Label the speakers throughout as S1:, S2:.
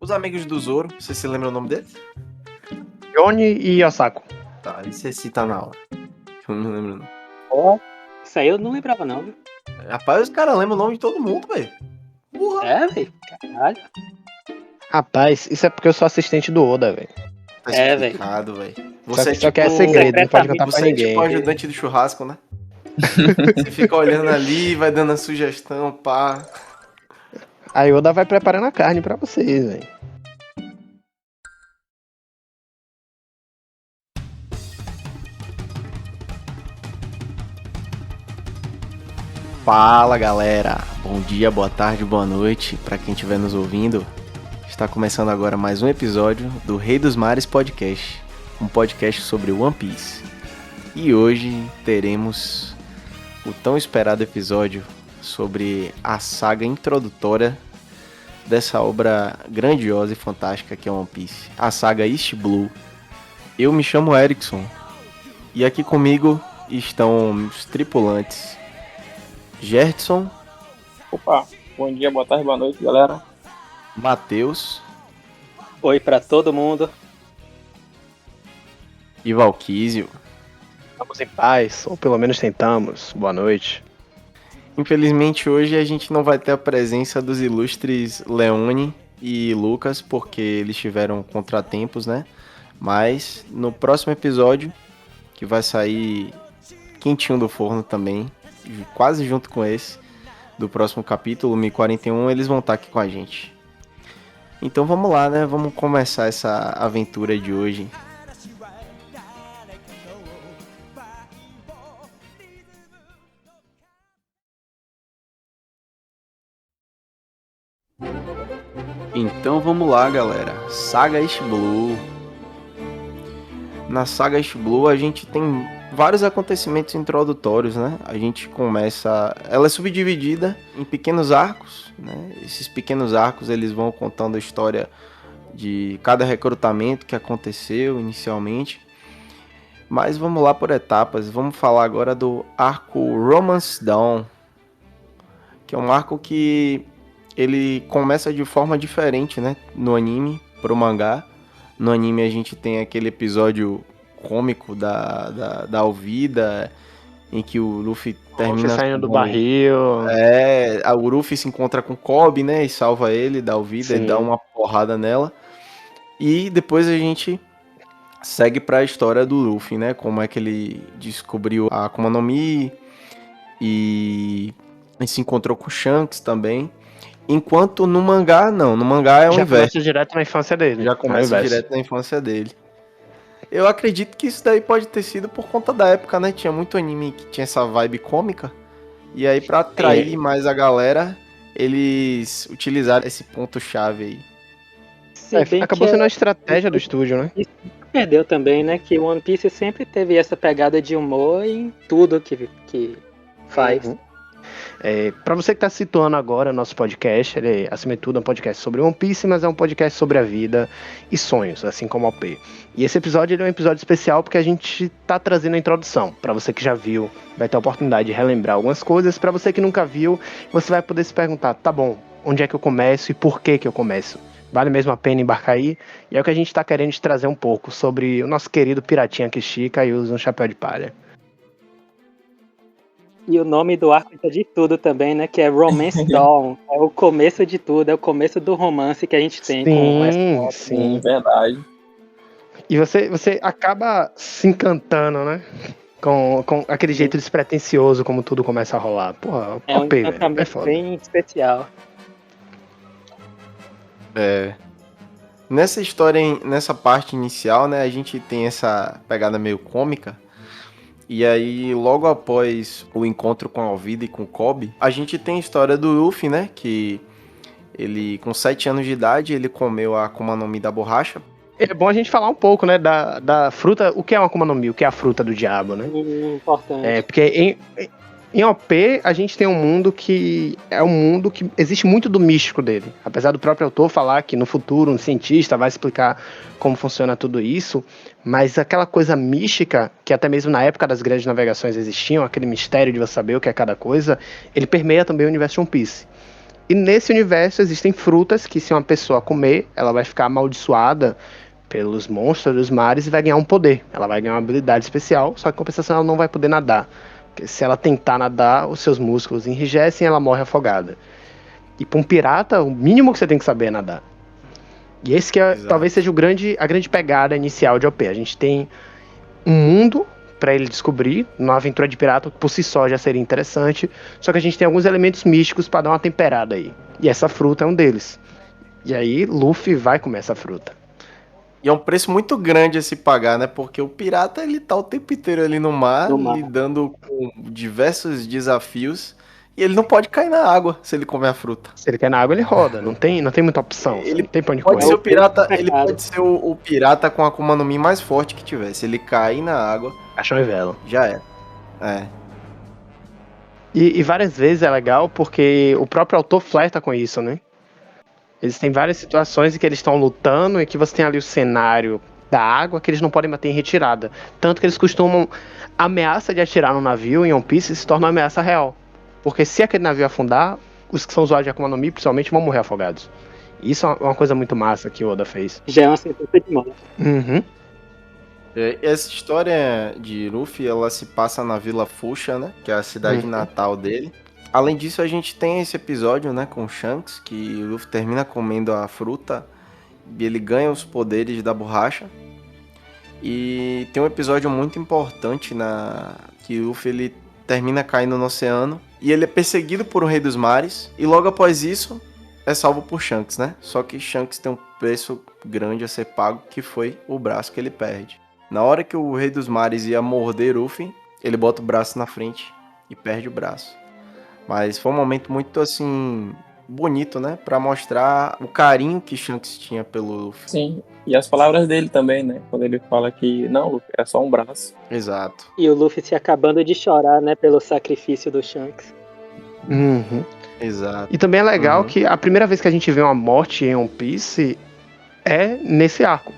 S1: Os amigos do Zoro, você se lembra o nome deles?
S2: Johnny e Osako.
S1: Tá, e você cita na hora. Eu não lembro não.
S3: Ó, isso aí eu não lembrava não, viu?
S1: Rapaz, os caras lembram o nome de todo mundo, velho. Porra.
S3: É, velho. Caralho.
S2: Rapaz, isso é porque eu sou assistente do Oda, velho.
S1: Tá
S3: É,
S1: explicado, velho.
S2: Só
S1: Você
S2: que é
S1: tipo...
S2: segredo, não pode contar pra
S1: Você é tipo o
S2: ninguém.
S1: ajudante do churrasco, né? Você fica olhando ali, vai dando a sugestão, pá.
S2: Aí Oda vai preparando a carne pra vocês, velho.
S1: Fala, galera. Bom dia, boa tarde, boa noite pra quem estiver nos ouvindo. Está começando agora mais um episódio do Rei dos Mares Podcast, um podcast sobre One Piece. E hoje teremos o tão esperado episódio sobre a saga introdutória dessa obra grandiosa e fantástica que é One Piece, a saga East Blue. Eu me chamo Erickson e aqui comigo estão os tripulantes Gertson,
S4: Opa, bom dia, boa tarde, boa noite, galera.
S1: Matheus
S3: Oi pra todo mundo.
S1: e Valquísio.
S2: Estamos em paz, ou pelo menos tentamos. Boa noite.
S1: Infelizmente hoje a gente não vai ter a presença dos ilustres Leone e Lucas, porque eles tiveram contratempos, né? Mas no próximo episódio, que vai sair quentinho do forno também, quase junto com esse, do próximo capítulo, 1041, eles vão estar aqui com a gente. Então vamos lá, né? Vamos começar essa aventura de hoje. Então vamos lá, galera. Saga East Blue. Na saga East Blue a gente tem vários acontecimentos introdutórios, né? A gente começa... Ela é subdividida em pequenos arcos, né? Esses pequenos arcos eles vão contando a história de cada recrutamento que aconteceu inicialmente. Mas vamos lá por etapas. Vamos falar agora do arco Romance Dawn, que é um arco que ele começa de forma diferente, né? No anime, pro mangá. No anime a gente tem aquele episódio cômico da Alvida, em que o Luffy termina...
S2: Luffy saindo do barril.
S1: O Luffy se encontra com o Kobe, né? E salva ele da Alvida e dá uma porrada nela. E depois a gente segue pra história do Luffy, né? Como é que ele descobriu a Akuma no Mi e se encontrou com o Shanks também. Enquanto no mangá, não. No mangá é o
S2: Já
S1: inverso.
S2: começa direto na infância dele.
S1: Já começa direto na infância dele. Eu acredito que isso daí pode ter sido por conta da época, né? Tinha muito anime que tinha essa vibe cômica. E aí, pra atrair mais a galera, eles utilizaram esse ponto-chave aí.
S3: Se bem
S2: Acabou
S3: que
S2: sendo a estratégia do estúdio, né?
S3: isso perdeu também, né? Que One Piece sempre teve essa pegada de humor em tudo que faz.
S2: Uhum. Pra você que tá se situando agora, nosso podcast, ele é, acima de tudo, um podcast sobre One Piece, mas é um podcast sobre a vida e sonhos, assim como o OP. E esse episódio ele é um episódio especial porque a gente tá trazendo a introdução. Pra você que já viu, vai ter a oportunidade de relembrar algumas coisas. Pra você que nunca viu, você vai poder se perguntar, tá bom, onde é que eu começo e por que eu começo? Vale mesmo a pena embarcar aí? E é o que a gente tá querendo te trazer um pouco sobre o nosso querido piratinha que estica e usa um chapéu de palha.
S3: E o nome do arco é de tudo também, né? Que é Romance Dawn. É o começo de tudo, é o começo do romance que a gente tem com essa
S2: Sim.
S4: Verdade.
S2: E você acaba se encantando, né? Com aquele jeito despretensioso como tudo começa a rolar. Porra,
S3: É um
S2: OP, velho. É
S3: encantamento
S2: foda.
S3: bem especial.
S1: Nessa história, nessa parte inicial, né, a gente tem essa pegada meio cômica. E aí, logo após o encontro com a Alvida e com o Kobe, a gente tem a história do Luffy, né, que ele, com 7 anos de idade, ele comeu a Akuma no Mi da borracha.
S2: É bom a gente falar um pouco, né, da fruta. O que é uma Akuma no Mi? O que é a fruta do diabo, né?
S3: Importante.
S2: Porque em OP a gente tem um mundo que é um mundo que existe muito do místico dele. Apesar do próprio autor falar que no futuro um cientista vai explicar como funciona tudo isso, mas aquela coisa mística, que até mesmo na época das grandes navegações existiam, aquele mistério de você saber o que é cada coisa, ele permeia também o universo de One Piece. E nesse universo existem frutas que, se uma pessoa comer, ela vai ficar amaldiçoada pelos monstros dos mares e vai ganhar um poder. Ela vai ganhar uma habilidade especial, só que em compensação ela não vai poder nadar. Porque se ela tentar nadar, os seus músculos enrijecem e ela morre afogada. E para um pirata, o mínimo que você tem que saber é nadar. E esse que talvez seja a grande pegada inicial de OP. A gente tem um mundo para ele descobrir, numa aventura de pirata que por si só já seria interessante, só que a gente tem alguns elementos místicos para dar uma temperada aí. E essa fruta é um deles. E aí Luffy vai comer essa fruta.
S1: E é um preço muito grande a se pagar, né? Porque o pirata, ele tá o tempo inteiro ali no mar, lidando com diversos desafios, e ele não pode cair na água se ele comer a fruta.
S2: Se ele quer na água, ele roda. Não tem muita opção.
S1: Ele
S2: não tem pra onde
S1: pode
S2: correr.
S1: ser o pirata, ele pode ser o pirata com a Akuma no Mi mais forte que tiver. Se ele cair na água,
S2: Caixão e vela.
S1: já é. É.
S2: E várias vezes é legal porque o próprio autor flerta com isso, né? Eles têm várias situações em que eles estão lutando e que você tem ali o cenário da água que eles não podem manter em retirada. Tanto que eles costumam... A ameaça de atirar no navio em One Piece se torna uma ameaça real. Porque se aquele navio afundar, os que são usuários de Akuma no Mi, principalmente, vão morrer afogados. E isso é uma coisa muito massa que o Oda fez.
S3: Já é uma sentença de morte.
S2: Uhum.
S1: Essa história de Luffy, ela se passa na Vila Fucha, né? Que é a cidade natal dele. Além disso, a gente tem esse episódio, né, com o Shanks, que o Luffy termina comendo a fruta e ele ganha os poderes da borracha. E tem um episódio muito importante que o Luffy ele termina caindo no oceano e ele é perseguido por um Rei dos Mares e logo após isso é salvo por Shanks, né? Só que Shanks tem um preço grande a ser pago, que foi o braço que ele perde. Na hora que o Rei dos Mares ia morder Luffy, ele bota o braço na frente e perde o braço. Mas foi um momento muito, assim, bonito, né? Pra mostrar o carinho que Shanks tinha pelo Luffy.
S4: Sim, e as palavras dele também, né? Quando ele fala que, não, Luffy, era só um braço.
S1: Exato.
S3: E o Luffy se acabando de chorar, né? Pelo sacrifício do Shanks.
S2: Uhum.
S1: Exato.
S2: E também é legal que a primeira vez que a gente vê uma morte em One Piece é nesse arco.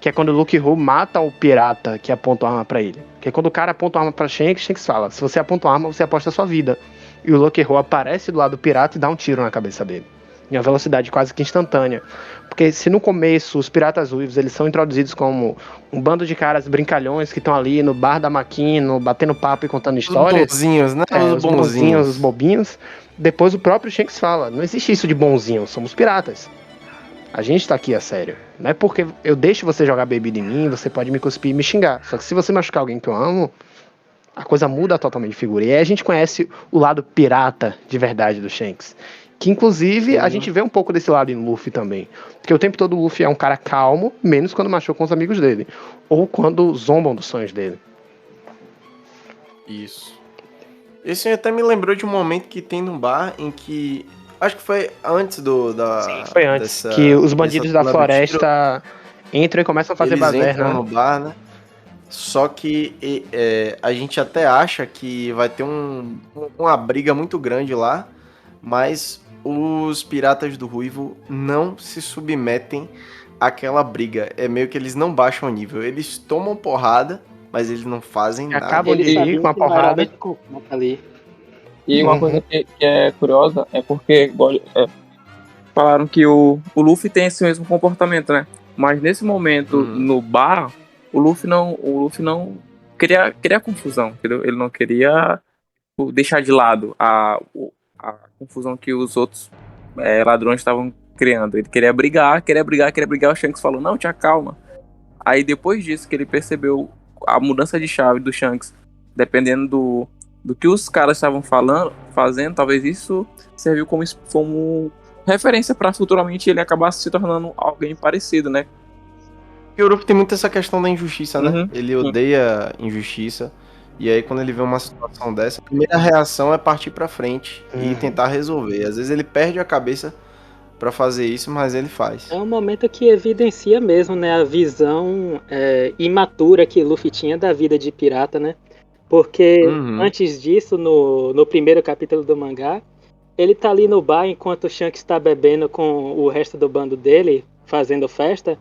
S2: Que é quando o Luffy mata o pirata que aponta a arma pra ele. Que é quando o cara aponta a arma pra Shanks, Shanks fala, se você aponta a arma, você aposta a sua vida. E o Luffy aparece do lado do pirata e dá um tiro na cabeça dele. Em uma velocidade quase que instantânea. Porque se no começo os piratas ruivos eles são introduzidos como um bando de caras brincalhões que estão ali no bar da Maquino, batendo papo e contando histórias.
S1: Os bonzinhos, né?
S2: Os bonzinhos, os bobinhos. Depois o próprio Shanks fala, não existe isso de bonzinho, somos piratas. A gente tá aqui a sério. Não é porque eu deixo você jogar bebida em mim, você pode me cuspir e me xingar. Só que se você machucar alguém que eu amo, a coisa muda totalmente de figura. E aí a gente conhece o lado pirata de verdade do Shanks. Que inclusive a gente vê um pouco desse lado em Luffy também. Porque o tempo todo o Luffy é um cara calmo, menos quando machuca com os amigos dele. Ou quando zombam dos sonhos dele.
S1: Isso. Esse até me lembrou de um momento que tem num bar em que... Acho que foi antes
S2: Sim, foi antes. Que os bandidos da floresta entram e começam a fazer baderna.
S1: Eles entram no bar, né? Só que a gente até acha que vai ter uma briga muito grande lá, mas os piratas do Ruivo não se submetem àquela briga. É meio que eles não baixam o nível. Eles tomam porrada, mas eles não fazem nada.
S2: Acabam de ir com a porrada.
S4: E uma coisa que é curiosa é porque falaram que o Luffy tem esse mesmo comportamento, né? Mas nesse momento, no bar, o Luffy não queria confusão, entendeu? Ele não queria deixar de lado a confusão que os outros ladrões estavam criando. Ele queria brigar. O Shanks falou, não, te acalma. Aí depois disso que ele percebeu a mudança de chave do Shanks, dependendo do que os caras estavam fazendo, talvez isso serviu como referência para futuramente ele acabar se tornando alguém parecido, né?
S1: Porque o Luffy tem muito essa questão da injustiça, né? Ele odeia injustiça. E aí, quando ele vê uma situação dessa, a primeira reação é partir pra frente e tentar resolver. Às vezes ele perde a cabeça pra fazer isso, mas ele faz.
S3: É um momento que evidencia mesmo, né, a visão imatura que Luffy tinha da vida de pirata, né? Porque antes disso, no primeiro capítulo do mangá, ele tá ali no bar enquanto o Shanks tá bebendo com o resto do bando dele, fazendo festa.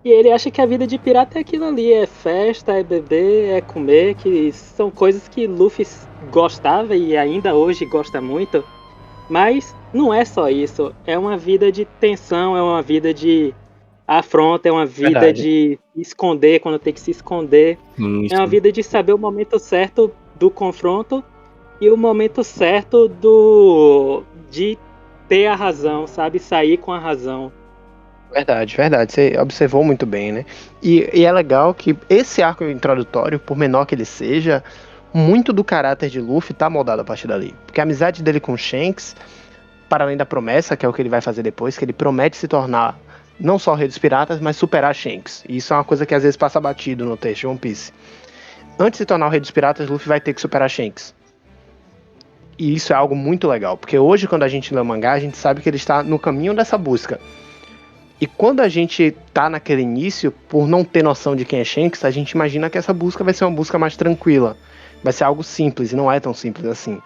S3: E ele acha que a vida de pirata é aquilo ali, é festa, é beber, é comer, que são coisas que Luffy gostava e ainda hoje gosta muito. Mas não é só isso. É uma vida de tensão, é uma vida de afronta, é uma vida de esconder quando tem que se esconder.
S1: Isso.
S3: É uma vida de saber o momento certo do confronto e o momento certo de ter a razão, sabe? Sair com a razão.
S2: Verdade. Você observou muito bem, né? E é legal que esse arco introdutório, por menor que ele seja, muito do caráter de Luffy tá moldado a partir dali. Porque a amizade dele com Shanks, para além da promessa, que é o que ele vai fazer depois, que ele promete se tornar não só o Rei dos Piratas, mas superar Shanks. E isso é uma coisa que às vezes passa batido no texto de One Piece. Antes de se tornar o Rei dos Piratas, Luffy vai ter que superar Shanks. E isso é algo muito legal, porque hoje, quando a gente lê o mangá, a gente sabe que ele está no caminho dessa busca. E quando a gente tá naquele início, por não ter noção de quem é Shanks, a gente imagina que essa busca vai ser uma busca mais tranquila. Vai ser algo simples, e não é tão simples assim.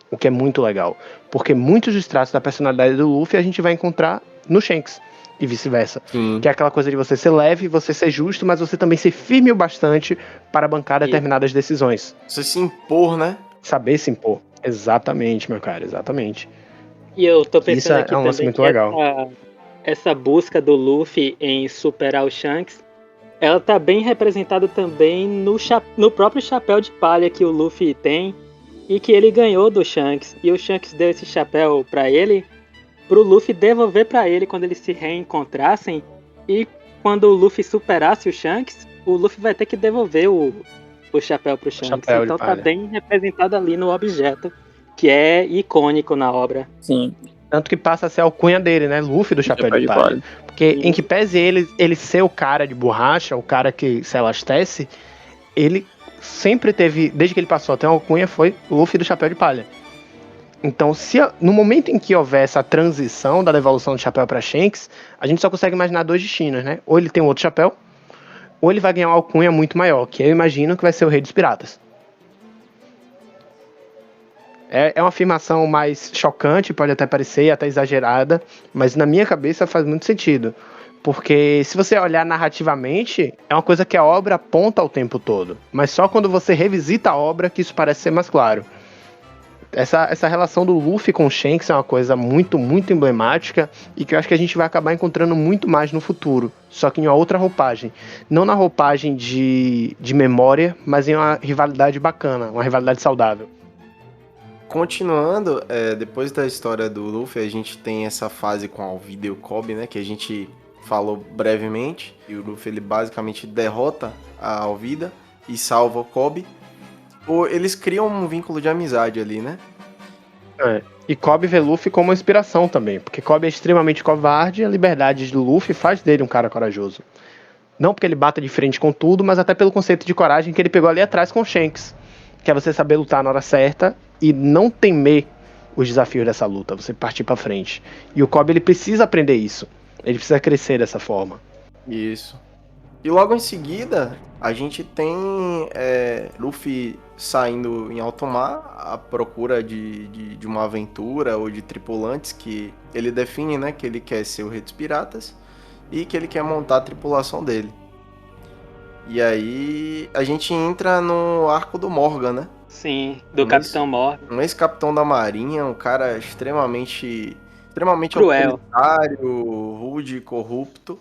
S2: O que é muito legal. Porque muitos dos traços da personalidade do Luffy a gente vai encontrar no Shanks. E vice-versa. Que é aquela coisa de você ser leve, você ser justo, mas você também ser firme o bastante para bancar determinadas decisões.
S1: Você se impor, né?
S2: Saber se impor. Exatamente, meu cara, exatamente.
S3: E eu tô pensando aqui
S2: é um lance
S3: também
S2: muito
S3: que
S2: legal.
S3: essa busca do Luffy em superar o Shanks, ela tá bem representada também no próprio chapéu de palha que o Luffy tem e que ele ganhou do Shanks. E o Shanks deu esse chapéu pra ele, pro Luffy devolver pra ele quando eles se reencontrassem. E quando o Luffy superasse o Shanks, o Luffy vai ter que devolver o chapéu pro Shanks. Então tá bem representado ali no objeto, que é icônico na obra.
S4: Sim.
S2: Tanto que passa a ser a alcunha dele, né? Luffy do chapéu de palha. Porque em que pese ele ser o cara de borracha, o cara que se elastece, ele sempre teve, desde que ele passou até a alcunha, foi Luffy do chapéu de palha. Então, no momento em que houver essa transição da devolução do chapéu para Shanks, a gente só consegue imaginar dois destinos, né? Ou ele tem um outro chapéu, ou ele vai ganhar uma alcunha muito maior, que eu imagino que vai ser o Rei dos Piratas. É uma afirmação mais chocante, pode até parecer, até exagerada, mas na minha cabeça faz muito sentido. Porque se você olhar narrativamente, é uma coisa que a obra aponta o tempo todo. Mas só quando você revisita a obra que isso parece ser mais claro. Essa relação do Luffy com o Shanks é uma coisa muito, muito emblemática e que eu acho que a gente vai acabar encontrando muito mais no futuro. Só que em uma outra roupagem. Não na roupagem de memória, mas em uma rivalidade bacana, uma rivalidade saudável.
S1: Continuando, depois da história do Luffy, a gente tem essa fase com a Alvida e o Kobe, né? Que a gente falou brevemente. E o Luffy, ele basicamente derrota a Alvida e salva o Kobe. Eles criam um vínculo de amizade ali, né?
S2: E Kobe vê Luffy como inspiração também. Porque Kobe é extremamente covarde e a liberdade do Luffy faz dele um cara corajoso. Não porque ele bata de frente com tudo, mas até pelo conceito de coragem que ele pegou ali atrás com o Shanks. Que é você saber lutar na hora certa e não temer os desafios dessa luta, você partir pra frente. E o Kobe, ele precisa aprender isso. Ele precisa crescer dessa forma.
S1: Isso. E logo em seguida, a gente tem Luffy saindo em alto mar à procura de uma aventura ou de tripulantes que ele define, né, que ele quer ser o Rei dos Piratas e que ele quer montar a tripulação dele. E aí a gente entra no arco do Morgan, né?
S3: Sim, do Capitão Morgan.
S1: Um ex-capitão da Marinha, um cara extremamente
S3: cruel,
S1: autoritário, rude e corrupto.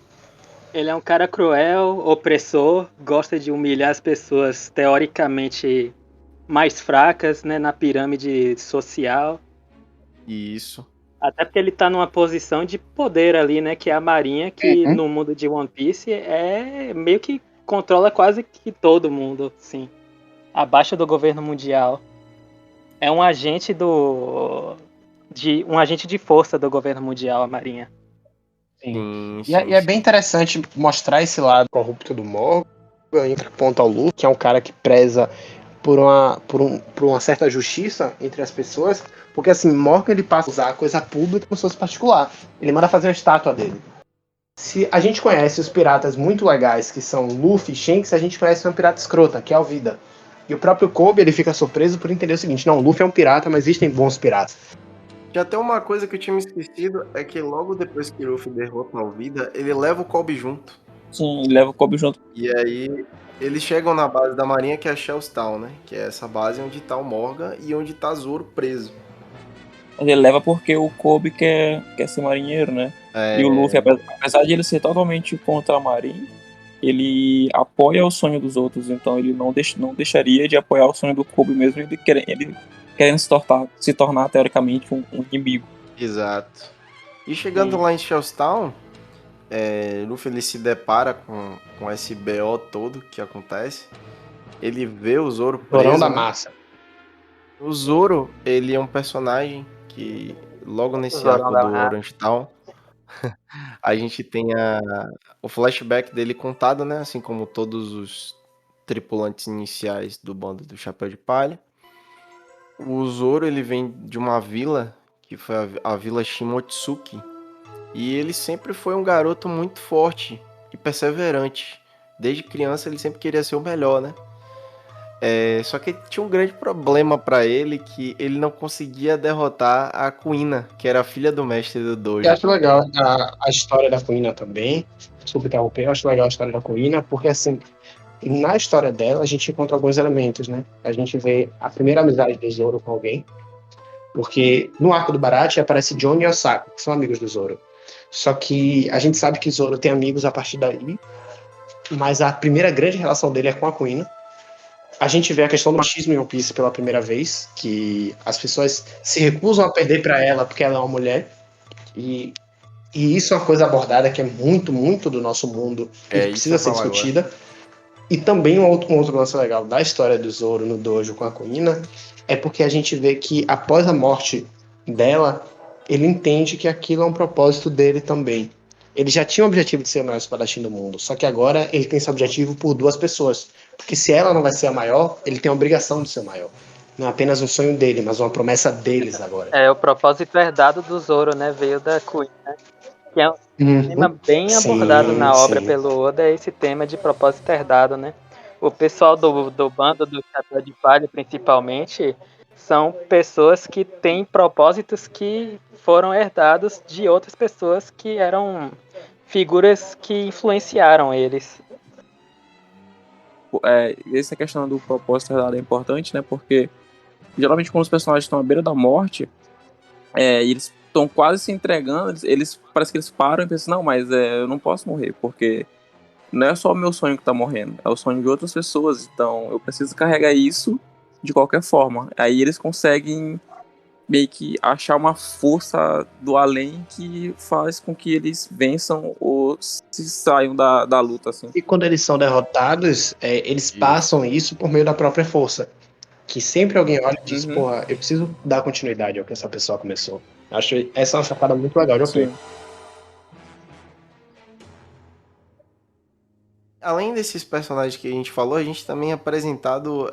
S3: Ele é um cara cruel, opressor, gosta de humilhar as pessoas teoricamente mais fracas, né, na pirâmide social.
S1: Isso.
S3: Até porque ele tá numa posição de poder ali, né, que é a Marinha, que no mundo de One Piece é meio que controla quase que todo mundo, sim. Abaixo do governo mundial. É um agente um agente de força do governo mundial, a Marinha.
S2: Sim. E é bem interessante mostrar esse lado corrupto do Morgan, em ponto ao Luffy, que é um cara que preza por uma certa justiça entre as pessoas, porque assim, Morgan, ele passa a usar a coisa pública como se fosse particular. Ele manda fazer uma estátua dele. Se a gente conhece os piratas muito legais, que são Luffy e Shanks, a gente conhece uma pirata escrota, que é a Alvida. E o próprio Kobe, ele fica surpreso por entender o seguinte: não, o Luffy é um pirata, mas existem bons piratas.
S1: E até uma coisa que eu tinha me esquecido é que logo depois que o Luffy derrota a Alvida, ele leva o Kobe junto.
S4: Sim, ele leva o Kobe junto.
S1: E aí eles chegam na base da Marinha, que é a Shell's Town, né? Que é essa base onde tá o Morgan e onde tá Zoro preso.
S4: Mas ele leva porque o Kobe quer ser marinheiro, né? E o Luffy, apesar de ele ser totalmente contra a Marinha, ele apoia o sonho dos outros, então ele não deixaria de apoiar o sonho do Kobe mesmo, ele querendo se tornar teoricamente um inimigo.
S1: Exato. E chegando lá em Shells Town, Luffy ele se depara com esse BO todo que acontece. Ele vê o Zoro preso.
S2: Zorão da massa.
S1: O Zoro, ele é um personagem que logo nesse arco do Orange Town, a gente tem o flashback dele contado, né? Assim como todos os tripulantes iniciais do bando do Chapéu de Palha. O Zoro, ele vem de uma vila, que foi a Vila Shimotsuki. E ele sempre foi um garoto muito forte e perseverante. Desde criança ele sempre queria ser o melhor, né? Só que tinha um grande problema pra ele, que ele não conseguia derrotar a Kuina, que era a filha do mestre do dojo.
S2: Eu acho legal a história da Kuina também. Desculpa interromper, eu acho legal a história da Kuina, porque assim, na história dela a gente encontra alguns elementos, né? A gente vê a primeira amizade do Zoro com alguém, porque no arco do Baratie aparece Johnny e Osaka, que são amigos do Zoro. Só que a gente sabe que Zoro tem amigos a partir daí, mas a primeira grande relação dele é com a Kuina. A gente vê a questão do machismo em One Piece pela primeira vez, que as pessoas se recusam a perder para ela porque ela é uma mulher. E isso é uma coisa abordada que é muito, muito do nosso mundo e que precisa ser discutida. Agora. E também um outro lance legal da história do Zoro no dojo com a Kuina é porque a gente vê que após a morte dela, ele entende que aquilo é um propósito dele também. Ele já tinha o objetivo de ser o maior espadachim do mundo, só que agora ele tem esse objetivo por duas pessoas. Porque se ela não vai ser a maior, ele tem a obrigação de ser o maior. Não é apenas um sonho dele, mas uma promessa deles agora.
S3: O propósito herdado do Zoro, né? Veio da Kuina, né? Que é um tema bem abordado na obra pelo Oda, é esse tema de propósito herdado, né? O pessoal do bando do Chapéu de Palha, principalmente, são pessoas que têm propósitos que foram herdados de outras pessoas que eram figuras que influenciaram eles.
S4: Essa questão do propósito herdado é importante, né? Porque geralmente quando os personagens estão à beira da morte, eles estão quase se entregando, parece que eles param e pensam, não, mas eu não posso morrer, porque não é só o meu sonho que tá morrendo, é o sonho de outras pessoas, então eu preciso carregar isso de qualquer forma. Aí eles conseguem meio que achar uma força do além que faz com que eles vençam ou se saiam da luta, assim.
S2: E quando eles são derrotados, eles passam isso por meio da própria força. Que sempre alguém olha e diz, porra, eu preciso dar continuidade ao que essa pessoa começou. Acho essa uma sacada muito legal de OP.
S1: Além desses personagens que a gente falou, a gente também é apresentado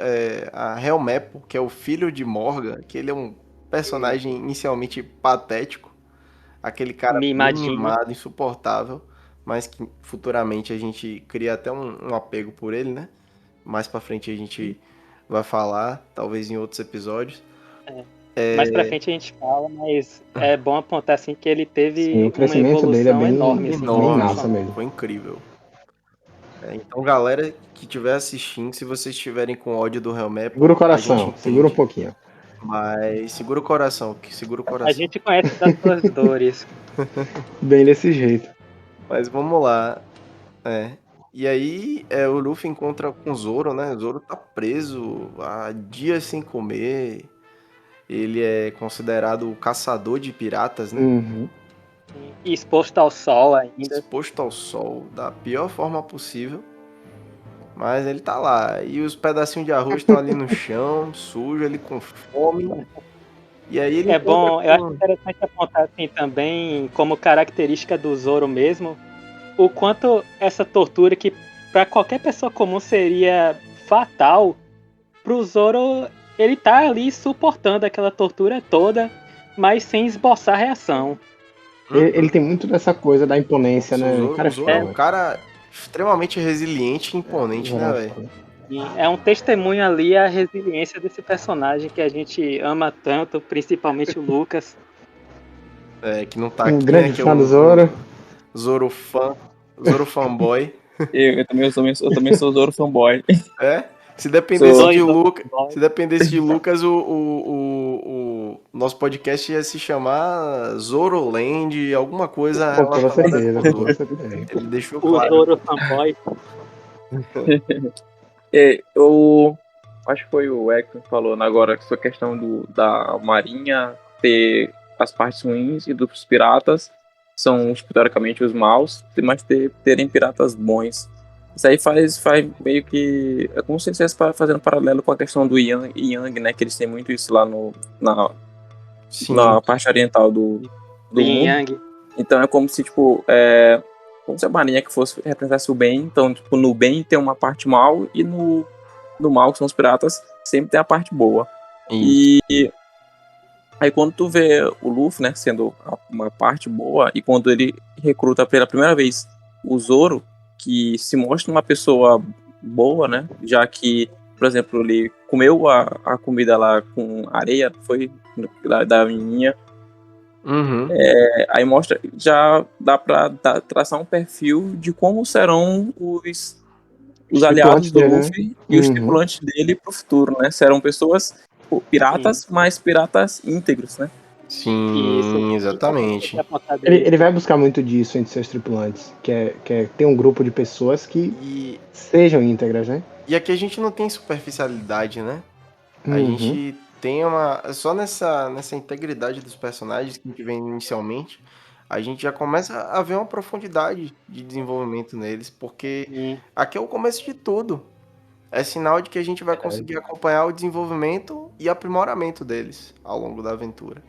S1: a Helmeppo, que é o filho de Morgan, que ele é um personagem inicialmente patético, aquele cara mimado, insuportável, mas que futuramente a gente cria até um apego por ele, né? Mais pra frente a gente vai falar, talvez em outros episódios.
S3: Mais pra frente a gente fala, mas é bom apontar assim que ele teve
S2: o crescimento
S3: uma evolução
S2: dele é bem
S3: enorme.
S2: Bem massa mesmo.
S1: Foi incrível. Então, galera que estiver assistindo, se vocês estiverem com ódio do Helmeppo,
S2: segura o coração, segura um pouquinho.
S1: Mas segura o coração, segura o coração.
S3: A gente conhece das suas dores.
S2: Bem desse jeito.
S1: Mas vamos lá. E aí, o Luffy encontra com o Zoro, né? O Zoro tá preso há dias sem comer. Ele é considerado o caçador de piratas, né?
S3: E exposto ao sol ainda.
S1: Exposto ao sol da pior forma possível. Mas ele tá lá. E os pedacinhos de arroz estão ali no chão, sujo, ele com fome. E aí ele
S3: eu acho interessante apontar assim também, como característica do Zoro mesmo, o quanto essa tortura que para qualquer pessoa comum seria fatal, pro Zoro ele tá ali suportando aquela tortura toda, mas sem esboçar reação.
S2: Ele tem muito dessa coisa da imponência, né?
S1: O Zoro é um cara extremamente resiliente e imponente, né, velho?
S3: É um testemunho ali a resiliência desse personagem que a gente ama tanto, principalmente o Lucas.
S1: Que não tá aqui,
S2: grande fã do Zoro.
S1: Zoro fanboy.
S4: Eu também sou Zoro fanboy.
S1: Se dependesse de Lucas, o nosso podcast ia se chamar Zoroland, alguma coisa
S2: Com toda
S1: relacionada
S2: certeza,
S1: com
S2: com toda
S1: Zoro.
S2: certeza.
S1: Ele deixou
S3: O
S1: claro.
S3: Zoro fanboy.
S4: Eu acho que foi o Ekton que falou agora essa questão da Marinha ter as partes ruins e dos piratas são, teoricamente, os maus, mas terem piratas bons. Isso aí faz meio que... É como se eles estivessem fazendo paralelo com a questão do Yang e Yang, né? Que eles têm muito isso lá
S1: Sim.
S4: na parte oriental do
S3: Yin
S4: mundo.
S3: Yang.
S4: Então é como se, tipo, como se a Marinha que fosse representasse o bem. Então, tipo, no bem tem uma parte mal e no mal, que são os piratas, sempre tem a parte boa.
S1: Isso.
S4: E aí quando tu vê o Luffy, né, sendo uma parte boa, e quando ele recruta pela primeira vez o Zoro, que se mostra uma pessoa boa, né, já que, por exemplo, ele comeu a comida lá com areia, foi da menininha.
S1: Uhum.
S4: Aí mostra, já dá pra traçar um perfil de como serão os aliados do Luffy e os tripulantes dele pro futuro, né? Serão pessoas piratas, mas piratas íntegros, né?
S1: Sim,
S3: Isso.
S1: exatamente.
S2: Ele vai buscar muito disso entre seus tripulantes, que é ter um grupo de pessoas que sejam íntegras, né?
S1: E aqui a gente não tem superficialidade, né? A
S2: Uhum.
S1: gente tem só nessa integridade dos personagens que a gente vê inicialmente, a gente já começa a ver uma profundidade de desenvolvimento neles, porque aqui é o começo de tudo. É sinal de que a gente vai conseguir acompanhar o desenvolvimento e aprimoramento deles ao longo da aventura.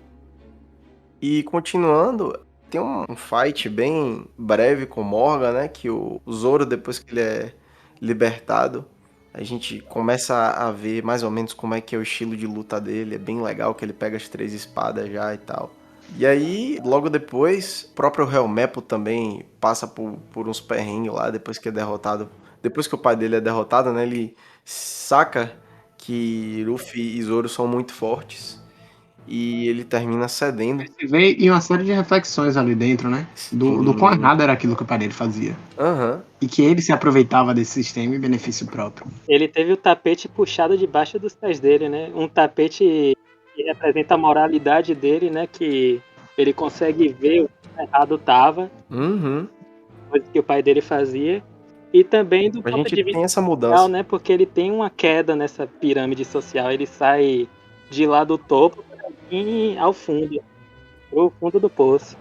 S1: E continuando, tem um fight bem breve com o Morgan, né? Que o Zoro, depois que ele é libertado, a gente começa a ver mais ou menos como é que é o estilo de luta dele. É bem legal que ele pega as 3 espadas já e tal. E aí, logo depois, o próprio Helmepo também passa por uns perrengues lá, depois que é derrotado. Depois que o pai dele é derrotado, né? Ele saca que Luffy e Zoro são muito fortes. E ele termina cedendo.
S2: Você vê em uma série de reflexões ali dentro, né? Do quão errado era aquilo que o pai dele fazia.
S1: Uhum.
S2: E que ele se aproveitava desse sistema em benefício próprio.
S3: Ele teve o tapete puxado debaixo dos pés dele, né? Um tapete que representa a moralidade dele, né? Que ele consegue ver o que errado tava, coisa que o pai dele fazia. E também do
S1: A
S3: ponto
S1: gente
S3: de vista
S1: tem essa
S3: social,
S1: mudança.
S3: né? Porque ele tem uma queda nessa pirâmide social. Ele sai de lá do topo e ao fundo, pro fundo do poço.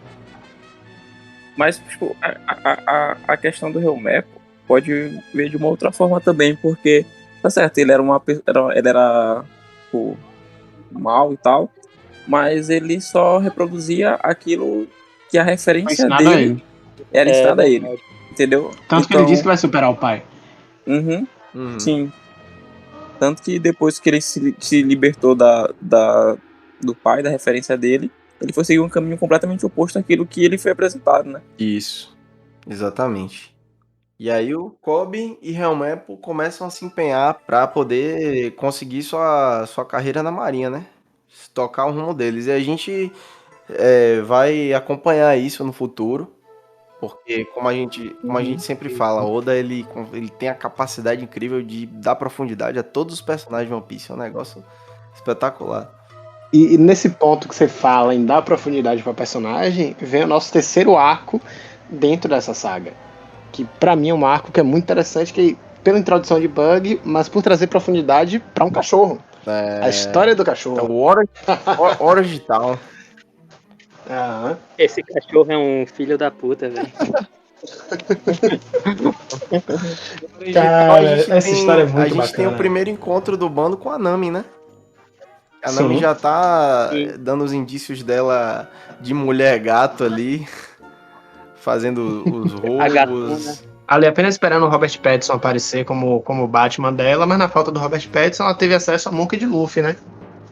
S4: Mas, tipo, a questão do Helmepo pode ver de uma outra forma também, porque, tá certo, ele era tipo, mal e tal, mas ele só reproduzia aquilo que a referência dele era ensinada a ele, entendeu?
S2: Tanto que ele disse que vai superar o pai.
S4: Sim. Tanto que depois que ele se libertou do pai, da referência dele, ele foi seguir um caminho completamente oposto àquilo que ele foi apresentado, né?
S1: Isso, exatamente. E aí o Kobe e Helmepo começam a se empenhar para poder conseguir sua carreira na Marinha, né? Tocar o rumo deles. E a gente vai acompanhar isso no futuro, porque como a gente sempre fala, Oda ele tem a capacidade incrível de dar profundidade a todos os personagens de One Piece. É um negócio espetacular.
S2: E nesse ponto que você fala em dar profundidade para personagem, vem o nosso terceiro arco dentro dessa saga. Que pra mim é um arco que é muito interessante, que pela introdução de Bug, mas por trazer profundidade para um cachorro. A história do cachorro.
S1: É o Orange Town.
S3: Esse cachorro é um filho da puta, velho.
S2: Cara, essa história é muito
S1: bacana. A gente tem o
S2: bacana.
S1: primeiro encontro do bando com a Nami, né? A Nami já tá dando os indícios dela de mulher gato ali, fazendo os roubos.
S2: Ali apenas esperando o Robert Pattinson aparecer como o Batman dela, mas na falta do Robert Pattinson ela teve acesso a Monk de Luffy, né?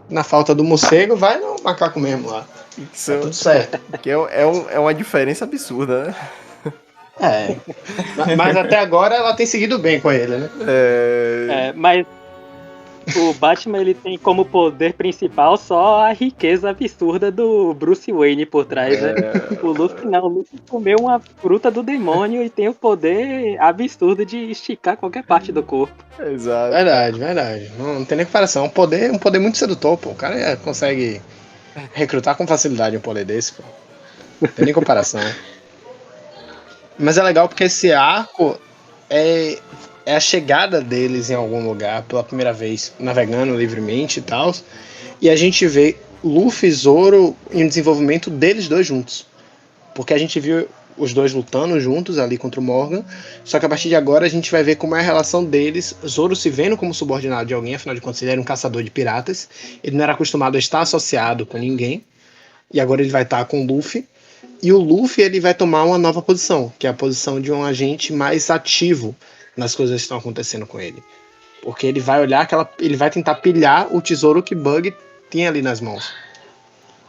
S2: Na falta do morcego, vai no macaco mesmo lá. Tá tudo certo.
S1: Que é uma diferença absurda, né?
S2: Mas até agora ela tem seguido bem com ele, né?
S3: Mas o Batman ele tem como poder principal só a riqueza absurda do Bruce Wayne por trás, né? O Luffy não, o Luffy comeu uma fruta do demônio e tem o poder absurdo de esticar qualquer parte do corpo.
S1: Exato.
S2: Verdade. Não tem nem comparação. Um poder muito sedutor, pô. O cara consegue recrutar com facilidade um poder desse, pô. Não tem nem comparação. Mas é legal porque esse arco é a chegada deles em algum lugar pela primeira vez, navegando livremente e tal. E a gente vê Luffy e Zoro em um desenvolvimento deles dois juntos. Porque a gente viu os dois lutando juntos ali contra o Morgan. Só que a partir de agora a gente vai ver como é a relação deles. Zoro se vendo como subordinado de alguém, afinal de contas ele era um caçador de piratas. Ele não era acostumado a estar associado com ninguém. E agora ele vai estar com o Luffy. E o Luffy ele vai tomar uma nova posição, que é a posição de um agente mais ativo nas coisas que estão acontecendo com ele. Porque ele vai olhar ele vai tentar pilhar o tesouro que Bug tem ali nas mãos.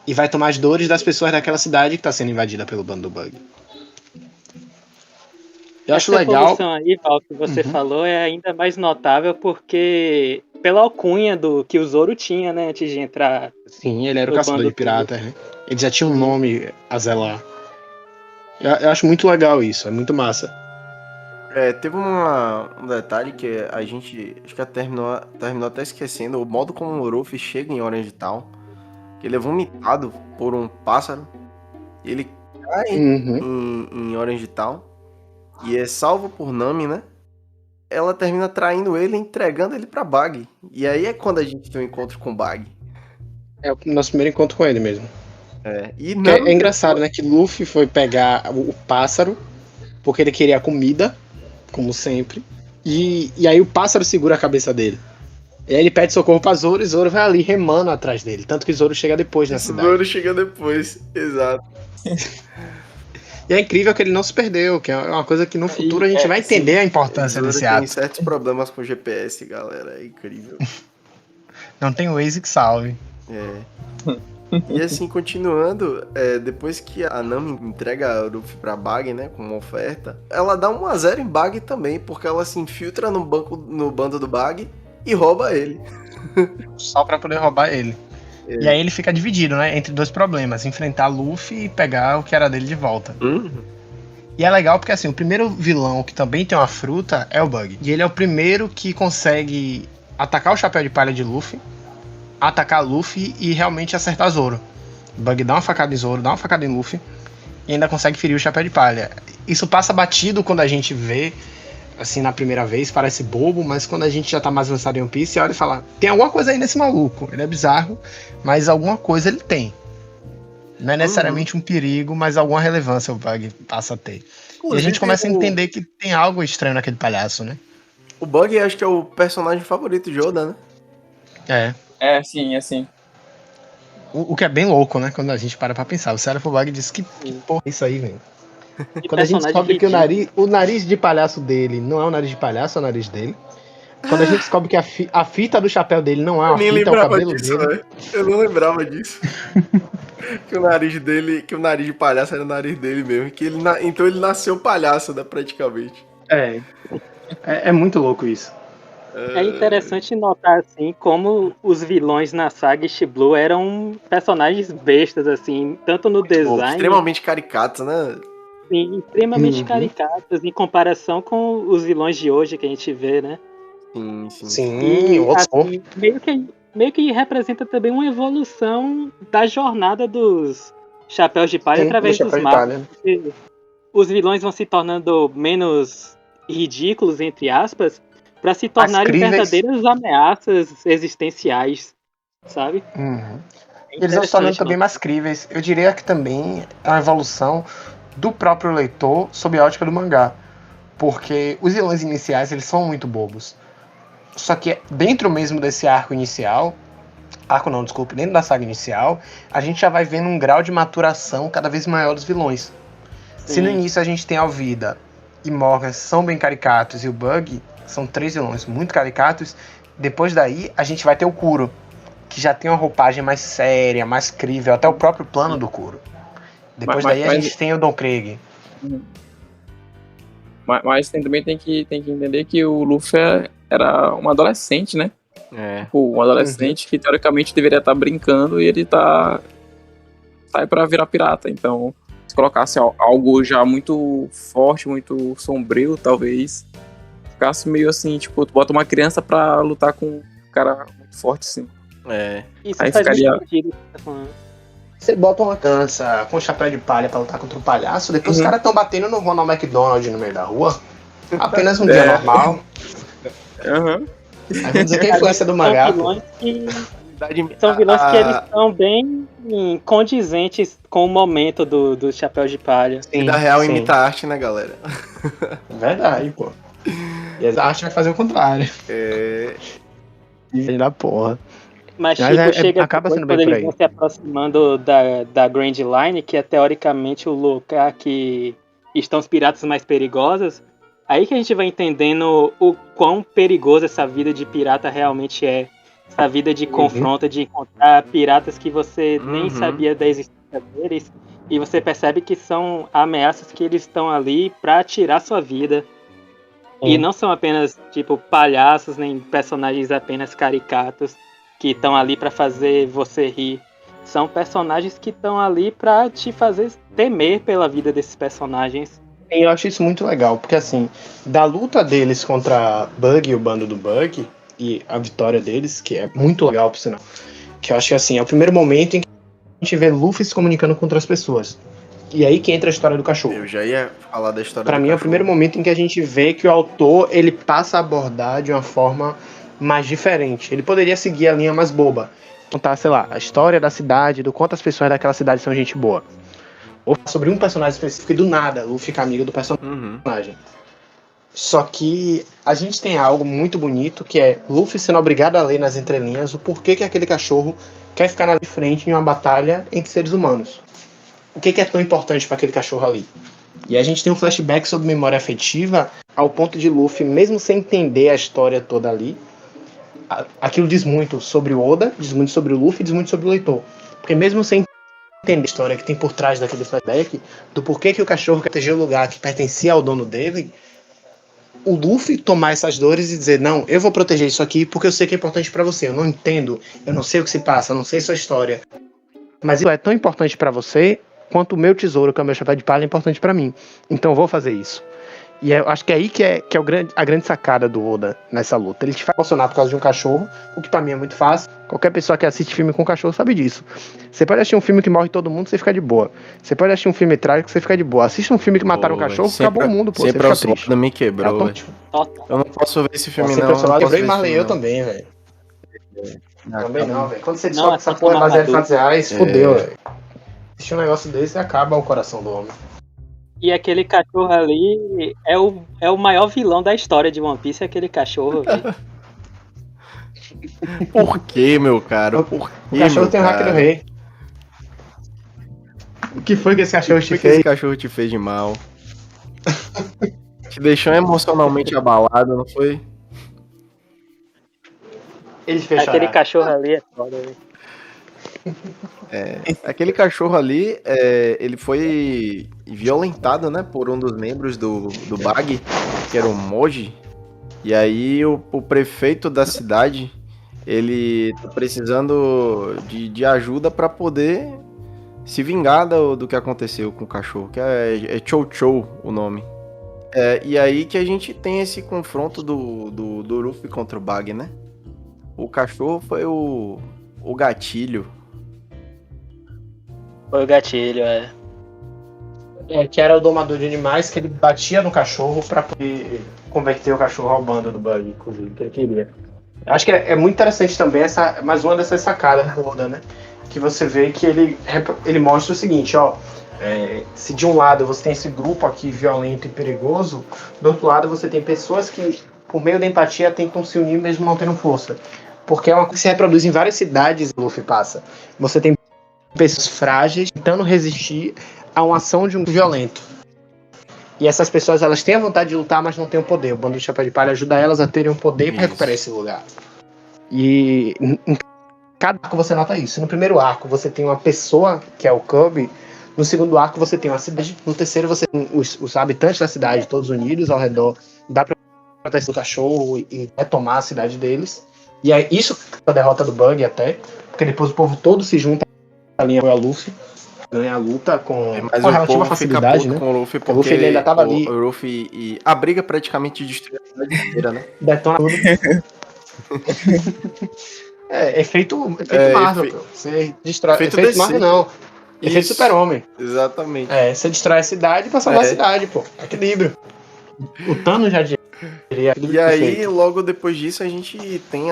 S2: E vai tomar as dores das pessoas daquela cidade que está sendo invadida pelo bando do Bug. Eu acho legal.
S3: Essa evolução aí, Val, que você falou é ainda mais notável porque pela alcunha que o Zoro tinha, né, antes de entrar.
S2: Sim, ele era o caçador de piratas, né? Ele já tinha um nome a zelar. Eu acho muito legal isso, é muito massa.
S1: Teve um detalhe que a gente acho que terminou até esquecendo, o modo como o Luffy chega em Orange Town, que ele é vomitado por um pássaro, e ele cai em Orange Town, e é salvo por Nami, né? Ela termina traindo ele, entregando ele pra Bug. E aí é quando a gente tem um encontro com Bug.
S2: É o nosso primeiro encontro com ele mesmo.
S1: E
S2: é engraçado, né? Que Luffy foi pegar o pássaro porque ele queria comida, como sempre. E aí o pássaro segura a cabeça dele. E aí ele pede socorro pra Zoro e Zoro vai ali remando atrás dele. Tanto que Zoro chega depois na cidade.
S1: Zoro chega depois, exato.
S2: E é incrível que ele não se perdeu, que é uma coisa que no futuro a gente vai entender a importância desse ato.
S1: Tem certos problemas com GPS, galera, é incrível.
S2: Não tem Waze que salve.
S1: E assim, continuando, depois que a Nami entrega o Luffy pra Bug, né, com uma oferta, ela dá 1-0 em Bug também, porque ela se infiltra no bando do Bug e rouba ele.
S2: Só pra poder roubar ele. E aí ele fica dividido, né, entre dois problemas, enfrentar Luffy e pegar o que era dele de volta. E é legal porque assim, o primeiro vilão que também tem uma fruta é o Bug. E ele é o primeiro que consegue atacar o chapéu de palha de Luffy, atacar Luffy e realmente acertar Zoro. Bug dá uma facada em Zoro, dá uma facada em Luffy e ainda consegue ferir o chapéu de palha. Isso passa batido quando a gente vê, assim, na primeira vez, parece bobo, mas quando a gente já tá mais avançado em One Piece, olha e fala, tem alguma coisa aí nesse maluco, ele é bizarro, mas alguma coisa ele tem. Não é necessariamente um perigo, mas alguma relevância o Bug passa a ter. Inclusive, e a gente começa a entender que tem algo estranho naquele palhaço, né?
S1: O Bug acho que é o personagem favorito de Oda, né?
S4: Sim.
S2: O que é bem louco, né? Quando a gente para pra pensar. Você olha pro Bug e diz, que porra é isso aí, velho? Quando a gente descobre que o nariz de palhaço dele não é o nariz de palhaço, é o nariz dele. Quando a gente descobre que a fita do chapéu dele não é uma fita, é o cabelo dele.
S1: Véio. Eu não lembrava disso. que o nariz de palhaço era o nariz dele mesmo. Então ele nasceu palhaço, né, praticamente.
S2: É muito louco isso.
S3: É interessante notar, assim, como os vilões na saga East Blue eram personagens bestas, assim, tanto no design...
S1: Extremamente caricatos, né?
S3: Sim, extremamente caricatos, em comparação com os vilões de hoje que a gente vê, né?
S2: Sim,
S3: e, assim, meio que representa também uma evolução da jornada dos Chapéus de Palha através dos mapas. Os vilões vão se tornando menos ridículos, entre aspas, para se tornarem verdadeiras ameaças existenciais, sabe?
S2: Eles vão se tornando também mais críveis. Eu diria que também é uma evolução do próprio leitor sob a ótica do mangá. Porque os vilões iniciais, eles são muito bobos. Só que dentro mesmo desse arco inicial, dentro da saga inicial, a gente já vai vendo um grau de maturação cada vez maior dos vilões. Se no início a gente tem Alvida e Morgan são bem caricatos e o Bug são 3 vilões muito caricatos, depois daí a gente vai ter o Kuro, que já tem uma roupagem mais séria, mais crível, até o próprio plano do Kuro. Depois daí a gente tem o Don Krieg.
S4: Mas também tem que entender que o Luffy era um adolescente, né? Um adolescente que teoricamente deveria estar brincando e ele sai pra virar pirata. Então, se colocasse algo já muito forte, muito sombrio, talvez ficasse meio assim, tipo, tu bota uma criança pra lutar com um cara muito forte, assim.
S3: Isso
S4: aí
S3: faz
S4: ficaria...
S3: sentido, tá falando.
S2: Você bota uma criança com chapéu de palha pra lutar contra um palhaço, depois os caras tão batendo no Ronald McDonald no meio da rua. Apenas um dia normal. Aí vamos dizer que a influência do mangá.
S3: São vilões que eles são bem condizentes com o momento do chapéu de palha.
S1: Sim, da real imita a arte, né, galera?
S2: Verdade, pô. E a arte vai fazer o contrário. Filho da porra.
S3: Mas Chico chega acaba sendo quando eles vão se aproximando da Grand Line, que é teoricamente o lugar que estão os piratas mais perigosos. Aí que a gente vai entendendo o quão perigoso essa vida de pirata realmente é. Essa vida de confronto, de encontrar piratas que você nem sabia da existência deles. E você percebe que são ameaças que eles estão ali pra tirar sua vida. E não são apenas, tipo, palhaços, nem personagens apenas caricatos que estão ali pra fazer você rir. São personagens que estão ali pra te fazer temer pela vida desses personagens.
S2: E eu acho isso muito legal, porque assim, da luta deles contra Bug e o bando do Bug, e a vitória deles, que é muito legal, por sinal, que eu acho que assim, é o primeiro momento em que a gente vê Luffy se comunicando com outras pessoas. E aí que entra a história do cachorro.
S1: Eu já ia falar da história
S2: pra
S1: do
S2: mim
S1: cachorro.
S2: É o primeiro momento em que a gente vê que o autor, ele passa a abordar de uma forma mais diferente. Ele poderia seguir a linha mais boba, contar, sei lá, a história da cidade, do quanto as pessoas daquela cidade são gente boa. Ou sobre um personagem específico e do nada Luffy fica amigo do personagem. Só que a gente tem algo muito bonito, que é Luffy sendo obrigado a ler nas entrelinhas o porquê que aquele cachorro quer ficar na frente em uma batalha entre seres humanos. O que é tão importante para aquele cachorro ali? E a gente tem um flashback sobre memória afetiva, ao ponto de Luffy, mesmo sem entender a história toda ali, aquilo diz muito sobre o Oda, diz muito sobre o Luffy, diz muito sobre o leitor. Porque mesmo sem entender a história que tem por trás daquele flashback, do porquê que o cachorro quer proteger o lugar que pertencia ao dono dele, o Luffy tomar essas dores e dizer, não, eu vou proteger isso aqui porque eu sei que é importante pra você, eu não entendo, eu não sei o que se passa, eu não sei sua história, mas isso é tão importante pra você quanto o meu tesouro, que é o meu chapéu de palha, é importante pra mim, então eu vou fazer isso. E eu acho que é aí que é a grande sacada do Oda nessa luta. Ele te faz emocionar por causa de um cachorro, o que pra mim é muito fácil. Qualquer pessoa que assiste filme com cachorro sabe disso. Você pode assistir um filme que morre todo mundo, você fica de boa. Você pode assistir um filme trágico, você fica de boa. Assista um filme que mataram um cachorro, acabou o mundo, pô. Você
S1: sempre
S2: fica triste.
S1: Me quebrou, velho. Eu não posso ver esse filme, não.
S2: Quebrou e Marley, eu também, velho. Também não, velho. Quando você descobre que essa porra é baseada em fatos reais, fodeu, velho. Assistir um negócio desse acaba o coração do homem.
S3: E aquele cachorro ali é o maior vilão da história de One Piece, é aquele cachorro, velho.
S1: Por que, meu cara? Por que,
S2: o cachorro tem o hack do rei. O que foi que esse cachorro te fez?
S1: Esse cachorro te fez de mal. Te deixou emocionalmente abalado, não foi?
S2: Ele fez chorar.
S3: Aquele cachorro ali é foda, velho.
S1: Aquele cachorro ali, ele foi violentado, né, por um dos membros do Bag, que era o Moji. E aí o prefeito da cidade, ele tá precisando de ajuda para poder se vingar do que aconteceu com o cachorro, que é Chou Chou o nome. E aí que a gente tem esse confronto do Luffy contra o Bag, né? O cachorro foi o gatilho.
S3: Foi o gatilho,
S2: que era o domador de animais, que ele batia no cachorro pra poder converter o cachorro ao bando do Bug, inclusive, que ele queria. Acho que é muito interessante também mais uma dessas sacadas do Oda, né? Que você vê que ele mostra o seguinte, ó. Se de um lado você tem esse grupo aqui violento e perigoso, do outro lado você tem pessoas que, por meio da empatia, tentam se unir mesmo não tendo força. Porque é uma coisa que se reproduz em várias cidades que o Luffy passa. Você tem pessoas frágeis tentando resistir a uma ação de um violento. E essas pessoas, elas têm a vontade de lutar, mas não têm o poder. O bando do Chapéu de Palha ajuda elas a terem o poder para recuperar esse lugar. E em cada arco você nota isso. No primeiro arco você tem uma pessoa, que é o Cub. No segundo arco você tem uma cidade. No terceiro você tem os habitantes da cidade, todos unidos ao redor da proteção do cachorro e retomar a cidade deles. E é isso a derrota do Bug até. Porque depois o povo todo se junta a linha a Luffy. Ganha a luta com relativa facilidade, né?
S1: Com o Luffy, porque
S2: o Luffy ainda tava ali.
S1: O Luffy e a briga praticamente destruiu a cidade inteira, né?
S2: Detona tudo. Efeito Marvel, pô. Você destrói.
S1: Efeito
S2: Efeito
S1: DC.
S2: Marvel não. Efeito
S1: Isso.
S2: Super-Homem.
S1: Exatamente.
S2: Você destrói a cidade pra salvar a cidade, pô. Equilíbrio. O Thanos já diria.
S1: E aí, logo depois disso, a gente tem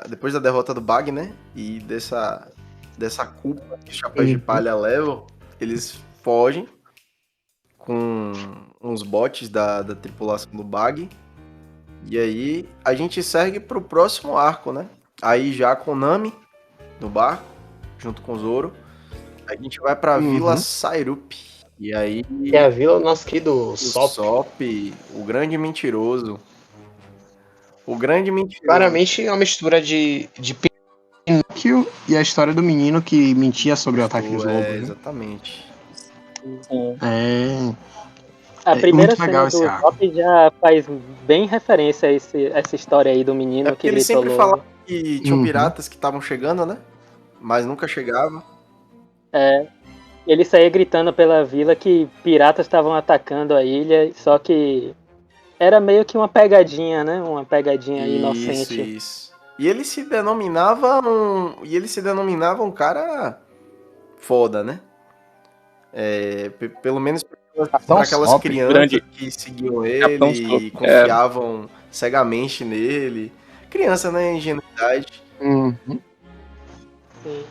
S1: depois da derrota do Bag, né? E dessa culpa que os Chapéus de Palha levam, eles fogem com uns botes da tripulação do Bag. E aí, a gente segue pro próximo arco, né? Aí já com Nami no barco, junto com o Zoro. A gente vai pra Vila Sairup. E aí...
S2: Que é a vila do nosso querido Sop.
S1: Sop, o grande mentiroso. O grande mentiroso.
S2: Claramente é uma mistura de Pinóquio e a história do menino que mentia sobre o ataque dos lobos. Né?
S1: Exatamente.
S3: A primeira
S2: muito legal
S3: cena
S2: esse
S3: do Sop já faz bem referência a essa história aí do menino que
S1: ele sempre
S3: falou.
S1: falava que tinham piratas que estavam chegando, né? Mas nunca chegava.
S3: Ele saía gritando pela vila que piratas estavam atacando a ilha, só que era meio que uma pegadinha, né? Uma pegadinha inocente.
S1: Isso. E ele se denominava um cara foda, né? Pelo menos para aquelas crianças que seguiam ele e confiavam cegamente nele. Criança, né? Ingenuidade.
S3: Sim.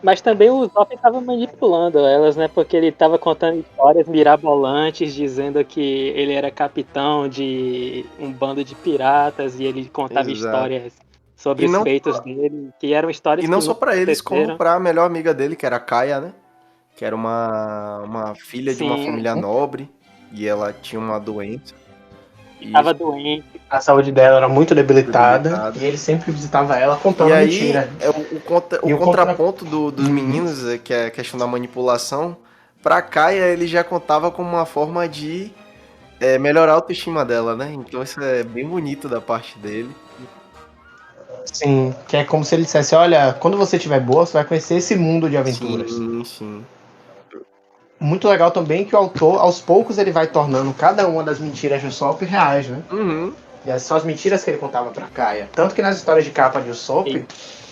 S3: Mas também o Zop estava manipulando elas, né? Porque ele estava contando histórias mirabolantes, dizendo que ele era capitão de um bando de piratas e ele contava histórias sobre os feitos dele, que eram histórias
S1: que não
S3: que
S1: só para eles, como para a melhor amiga dele, que era a Kaia, né? Que era uma filha de uma família nobre e ela tinha uma doença.
S3: Estava doente.
S2: A saúde dela era muito debilitada. E ele sempre visitava ela contando mentira.
S1: O contraponto dos meninos, que é a questão da manipulação, pra Kaia ele já contava como uma forma de melhorar a autoestima dela, né? Então isso é bem bonito da parte dele.
S2: Sim, que é como se ele dissesse, olha, quando você estiver boa, você vai conhecer esse mundo de aventuras.
S1: Sim.
S2: Muito legal também que o autor, aos poucos, ele vai tornando cada uma das mentiras de Usopp reais, né? E são as mentiras que ele contava pra Kaia. Tanto que nas histórias de capa de Usopp,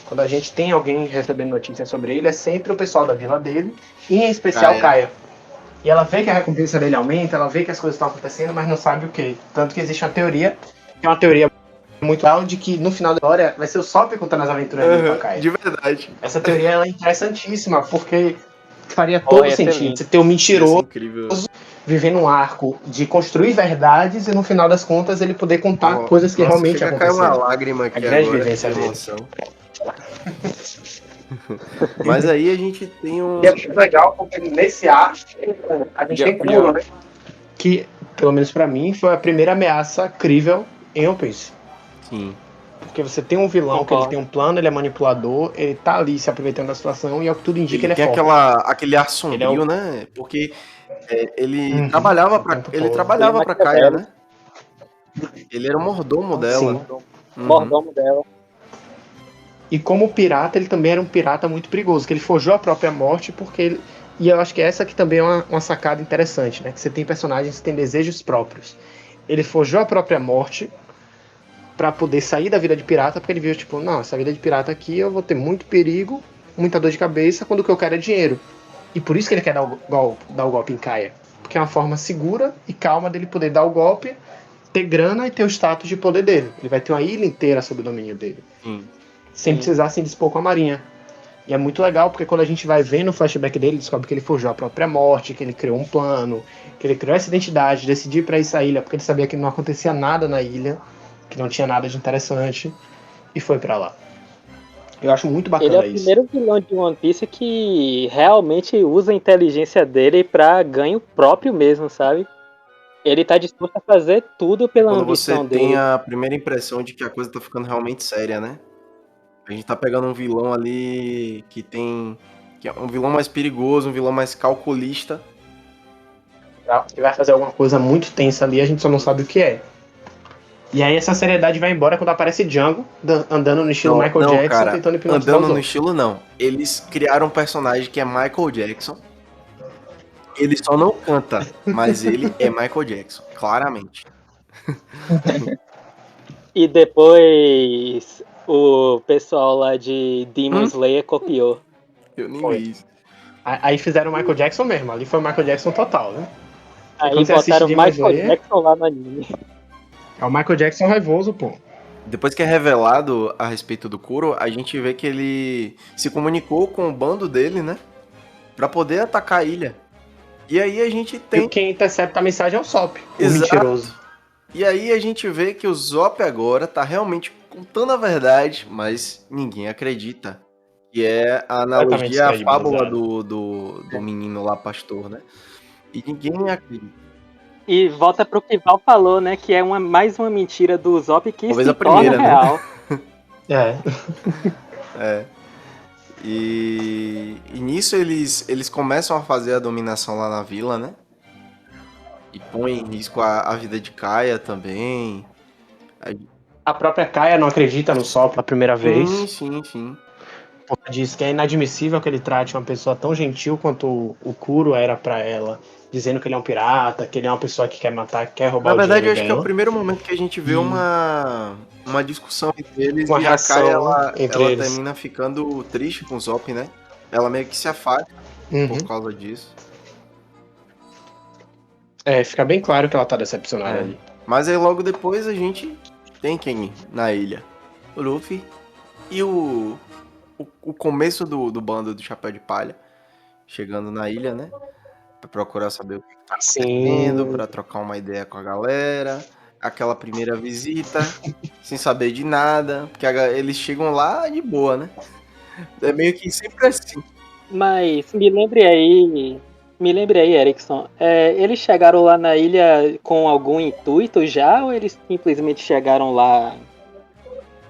S2: quando a gente tem alguém recebendo notícias sobre ele, é sempre o pessoal da vila dele, e em especial Kaia. E ela vê que a recompensa dele aumenta, ela vê que as coisas estão acontecendo, mas não sabe o que. Tanto que existe uma teoria, que é uma teoria muito legal, de que no final da história vai ser o Usopp contando as aventuras dele com a Kaia.
S1: De verdade.
S2: Essa teoria ela é interessantíssima, porque faria todo sentido. Você ter um mentiroso vivendo um arco de construir verdades e no final das contas ele poder contar coisas que realmente aconteceram.
S1: Caiu uma lágrima aqui
S2: grande
S1: agora,
S2: vivência
S1: de emoção. Mas aí a gente tem um...
S2: E é muito legal porque nesse arco a gente tem Kuro, né? Que, pelo menos pra mim, foi a primeira ameaça crível em One Piece.
S1: Sim.
S2: Porque você tem um vilão que ele tem um plano, ele é manipulador, ele tá ali se aproveitando da situação e ao que tudo indica ele é forte.
S1: Tem aquele ar sombrio, né? Porque ele trabalhava pra Kaia, né? Ele era o mordomo dela.
S2: Sim.
S3: Mordomo dela.
S2: E como pirata, ele também era um pirata muito perigoso, que ele forjou a própria morte porque ele... E eu acho que essa aqui também é uma sacada interessante, né? Que você tem personagens que têm desejos próprios. Ele forjou a própria morte pra poder sair da vida de pirata, porque ele viu, tipo, não, essa vida de pirata aqui eu vou ter muito perigo, muita dor de cabeça, quando o que eu quero é dinheiro. E por isso que ele quer dar o golpe em Kaia. Porque é uma forma segura e calma dele poder dar o golpe, ter grana e ter o status de poder dele. Ele vai ter uma ilha inteira sob o domínio dele. Sem precisar se indispor com a marinha. E é muito legal, porque quando a gente vai vendo o flashback dele, descobre que ele forjou a própria morte, que ele criou um plano, que ele criou essa identidade, decidiu ir pra essa ilha, porque ele sabia que não acontecia nada na ilha, que não tinha nada de interessante, e foi pra lá. Eu acho muito bacana isso.
S3: Ele é o primeiro vilão de One Piece que realmente usa a inteligência dele pra ganho próprio mesmo, sabe? Ele tá disposto a fazer tudo pela ambição dele.
S1: Quando você tem a primeira impressão de que a coisa tá ficando realmente séria, né? A gente tá pegando um vilão ali que é um vilão mais perigoso, um vilão mais calculista.
S2: Que vai fazer alguma coisa muito tensa ali, a gente só não sabe o que é. E aí essa seriedade vai embora quando aparece Django andando no estilo Michael Jackson,
S1: cara,
S2: tentando hipnotizar
S1: andando no estilo não. Eles criaram um personagem que é Michael Jackson. Ele só não canta, mas ele é Michael Jackson, claramente.
S3: E depois o pessoal lá de Demon Slayer copiou.
S1: Eu nem
S2: Foi.
S1: vi isso.
S2: Aí fizeram o Michael Jackson mesmo, ali foi o Michael Jackson total, né?
S3: Aí
S2: quando você assiste
S3: botaram o
S2: Demon
S3: Michael
S2: Slayer-
S3: Jackson lá no anime.
S2: É o Michael Jackson raivoso, pô.
S1: Depois que é revelado a respeito do Kuro, a gente vê que ele se comunicou com o bando dele, né? Pra poder atacar a ilha. E aí a gente
S2: E
S1: tem...
S2: quem intercepta a mensagem é o Sop, o
S1: Exato.
S2: mentiroso.
S1: E aí a gente vê que o Zop agora tá realmente contando a verdade, mas ninguém acredita. Que é a
S2: Completamente
S1: analogia à fábula
S2: descredibilizado.
S1: do menino lá, pastor, né? E ninguém acredita.
S3: E volta pro que Val falou, né? Que é mais uma mentira do Zop que
S1: Talvez
S3: se
S1: a primeira,
S3: torna
S1: né?
S3: real.
S2: É.
S1: E nisso eles começam a fazer a dominação lá na vila, né? E põem em risco a vida de Kaia também.
S2: A própria Kaia não acredita no Sop pela primeira vez.
S1: Sim.
S2: Porque diz que é inadmissível que ele trate uma pessoa tão gentil quanto o Kuro era pra ela, dizendo que ele é um pirata, que ele é uma pessoa que quer matar, que quer roubar
S1: Na
S2: o
S1: verdade, eu
S2: dinheiro
S1: acho que é o
S2: dela.
S1: primeiro momento que a gente vê uma discussão entre eles
S2: Uma
S1: e a Kaia,
S2: reação entre
S1: ela
S2: eles.
S1: termina ficando triste com o Zop, né? Ela meio que se afasta
S2: Uhum.
S1: por causa disso.
S2: Fica bem claro que ela tá decepcionada ali.
S1: Mas aí logo depois a gente tem quem na ilha? O Luffy e o começo do bando do Chapéu de Palha chegando na ilha, né? Pra procurar saber o que tá acontecendo, pra trocar uma ideia com a galera. Aquela primeira visita, sem saber de nada, porque eles chegam lá de boa, né? É meio que sempre assim.
S3: Mas me lembre aí, Erickson. Eles chegaram lá na ilha com algum intuito já, ou eles simplesmente chegaram lá,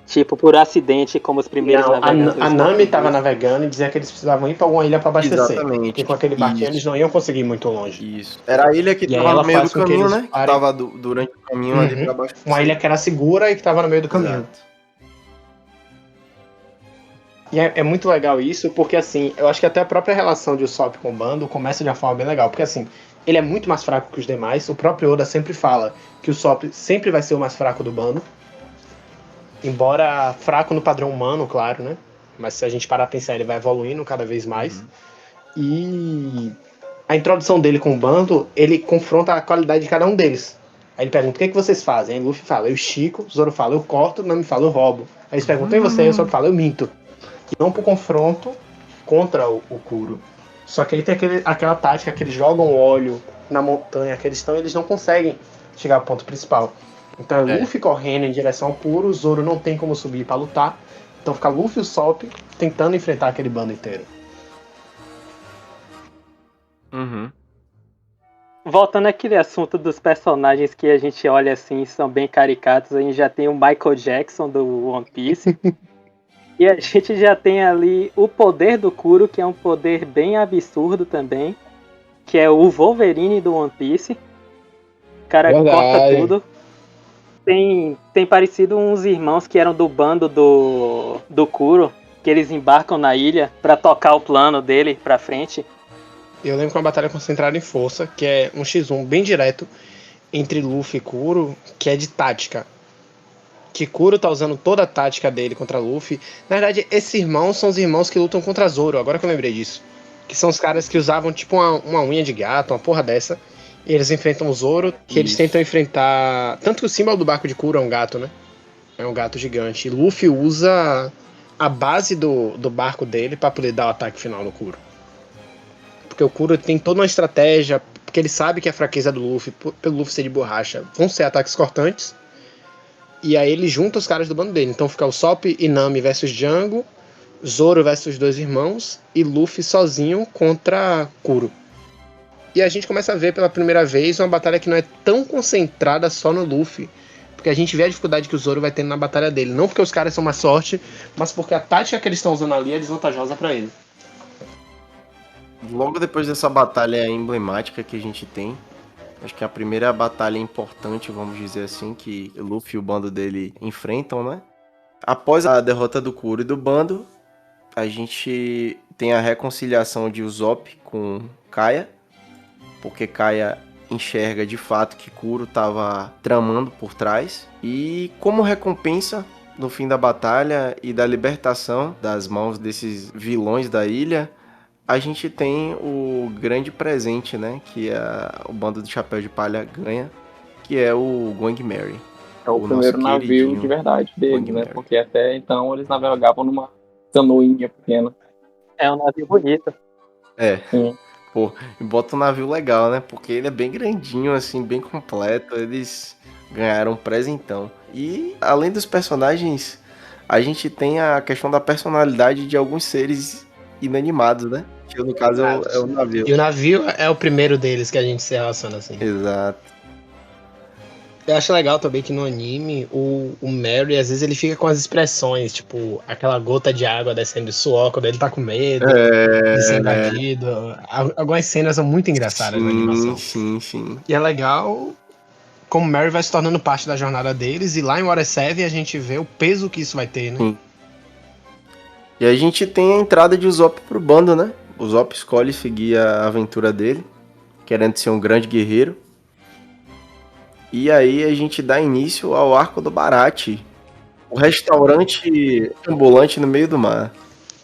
S3: tipo, por acidente, como os primeiros
S2: Não,
S3: navegantes?
S2: a Nami tava navegando e dizia que eles precisavam ir pra alguma ilha pra abastecer.
S1: Exatamente.
S2: Porque com aquele barquinho eles não iam conseguir ir muito longe.
S1: Isso. Era a ilha que
S2: E aí
S1: tava
S2: ela
S1: no meio do
S2: faz com que
S1: caminho,
S2: eles
S1: né? Que
S2: parem.
S1: tava durante o caminho ali pra baixo.
S2: Uma ilha que era segura e que tava no meio do caminho.
S1: Exato.
S2: E é muito legal isso, porque assim, eu acho que até a própria relação de Usopp com o bando começa de uma forma bem legal, porque assim, ele é muito mais fraco que os demais, o próprio Oda sempre fala que o Usopp sempre vai ser o mais fraco do bando, embora fraco no padrão humano, claro, né? Mas se a gente parar a pensar, ele vai evoluindo cada vez mais. E a introdução dele com o bando, ele confronta a qualidade de cada um deles. Aí ele pergunta, o que, é que vocês fazem? Aí Luffy fala, eu estico, Zoro fala, eu corto, Nami fala, eu roubo. Aí eles perguntam, e você? Aí o Usopp fala, eu minto. E não pro confronto contra o Kuro. Só que aí tem aquela tática que eles jogam óleo na montanha que eles estão e eles não conseguem chegar ao ponto principal. Então é Luffy correndo em direção ao Kuro, Zoro não tem como subir pra lutar. Então fica Luffy e o Usopp tentando enfrentar aquele bando inteiro.
S3: Voltando àquele assunto dos personagens que a gente olha assim, são bem caricatos, a gente já tem o Michael Jackson do One Piece. E a gente já tem ali o poder do Kuro, que é um poder bem absurdo também. Que é o Wolverine do One Piece. O cara corta tudo. Tem parecido uns irmãos que eram do bando do Kuro, que eles embarcam na ilha pra tocar o plano dele pra frente.
S2: Eu lembro que uma batalha concentrada em força, que é um X1 bem direto entre Luffy e Kuro, que é de tática. Que Kuro tá usando toda a tática dele contra Luffy. Na verdade, esses irmãos são os irmãos que lutam contra Zoro, agora que eu lembrei disso. Que são os caras que usavam tipo uma unha de gato, uma porra dessa. E eles enfrentam o Zoro, que eles tentam enfrentar... Tanto que o símbolo do barco de Kuro é um gato, né? É um gato gigante. E Luffy usa a base do barco dele pra poder dar o ataque final no Kuro. Porque o Kuro tem toda uma estratégia, porque ele sabe que a fraqueza do Luffy, pelo Luffy ser de borracha, vão ser ataques cortantes. E aí ele junta os caras do bando dele. Então fica o Sop e Nami versus Django, Zoro versus os dois irmãos e Luffy sozinho contra Kuro. E a gente começa a ver pela primeira vez uma batalha que não é tão concentrada só no Luffy. Porque a gente vê a dificuldade que o Zoro vai tendo na batalha dele. Não porque os caras são mais sorte, mas porque a tática que eles estão usando ali é desvantajosa pra ele.
S1: Logo depois dessa batalha emblemática que a gente tem, acho que é a primeira batalha importante, vamos dizer assim, que o Luffy e o bando dele enfrentam, né? Após a derrota do Kuro e do bando, a gente tem a reconciliação de Usopp com Kaia, porque Kaia enxerga de fato que Kuro estava tramando por trás. E como recompensa, no fim da batalha e da libertação das mãos desses vilões da ilha, a gente tem o grande presente, né? Que o bando do Chapéu de Palha ganha, que é o Going Merry.
S4: É o primeiro navio de verdade deles, né? Porque até então eles navegavam numa canoinha pequena.
S3: É um navio bonito.
S1: Sim. Pô, e bota um navio legal, né? Porque ele é bem grandinho, assim, bem completo. Eles ganharam um presentão. E, além dos personagens, a gente tem a questão da personalidade de alguns seres inanimados, né? Que no caso é o navio.
S2: E o navio é o primeiro deles que a gente se relaciona assim.
S1: Exato.
S2: Eu acho legal também que no anime o Merry, às vezes, ele fica com as expressões, tipo, aquela gota de água descendo de suor quando ele tá com medo de ser invadido. Algumas cenas são muito engraçadas na animação.
S1: Sim.
S2: E é legal como o Merry vai se tornando parte da jornada deles, e lá em Water 7 a gente vê o peso que isso vai ter, né?
S1: Sim. E a gente tem a entrada de Usopp pro bando, né? O Usopp escolhe seguir a aventura dele, querendo ser um grande guerreiro. E aí a gente dá início ao arco do Baratie, o restaurante ambulante no meio do mar.